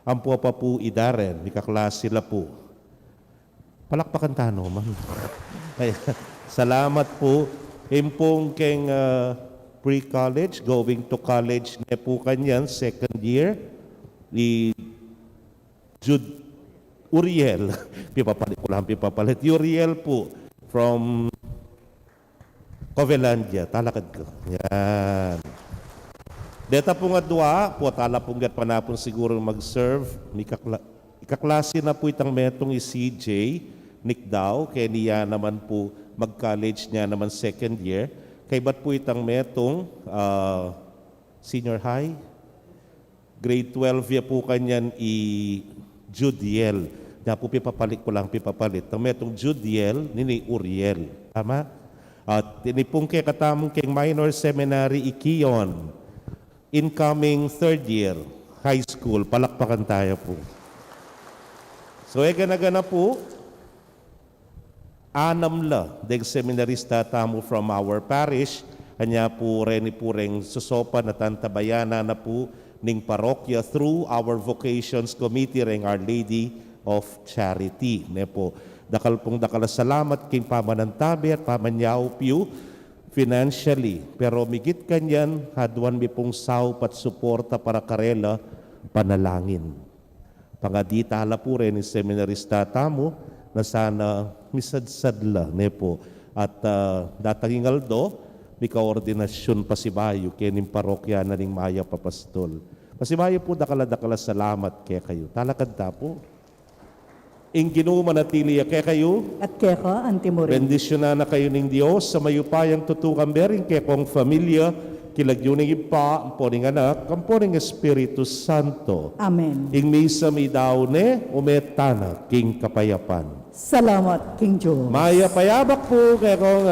Ang po pa po idaren, may kaklas sila po. Palakpakan tano, ma'am. Salamat po. Impong keng pre-college, going to college na po kanyan, second year. Jude Uriel. Pipapalit ko lang, pipapalit. Uriel po from Covelandia. Talakad ko. Yan. Deta po nga dua, po tala po nga panapon siguro mag-serve. Ikaklase na po itang metong CJ, Nick Dow, kaya niya naman po mag-college niya naman second year. Kay ba't po itang metong senior high? Grade 12 ya po kanyan Judiel. Kaya po pipapalit ko lang, pipapalit. Ang metong Judiel, nini Uriel. Tama? At tinipong kay katamong kay minor seminary Ikion. Incoming third year, high school. Palakpakan tayo po. So, gana po, anam la, deg seminarista tamo from our parish. Kanya po rin susopa na tantabayana na po ning parokya through our vocations committee ring Our Lady of Charity. Ne po, dakal salamat king pamanantabi at pamanyaw piyo financially. Pero migit kanyan, hadwan mi pong saup at suporta para karela panalangin. Pangadita hala po rin ni seminarista tamo na sana misadsadla ne po. At datangingaldo, may kaordinasyon pasibayo kining parokya na ning Maya Papastol. Pasibayo po dakala salamat kaya kayo. Talakad ta po. Ing ginumanatili kaya kayo. At kaya ka, Antimorin. Bendisyon na kayo ng Diyos sa mayupayang tutukang bering kaya kong familia, kilagyo ng ipa, ang poning anak, ang poning Espiritu Santo. Amen. Ing misa mi daw ne, umetana, king kapayapan. Salamat, King Joe. Maya payabak po kaya kong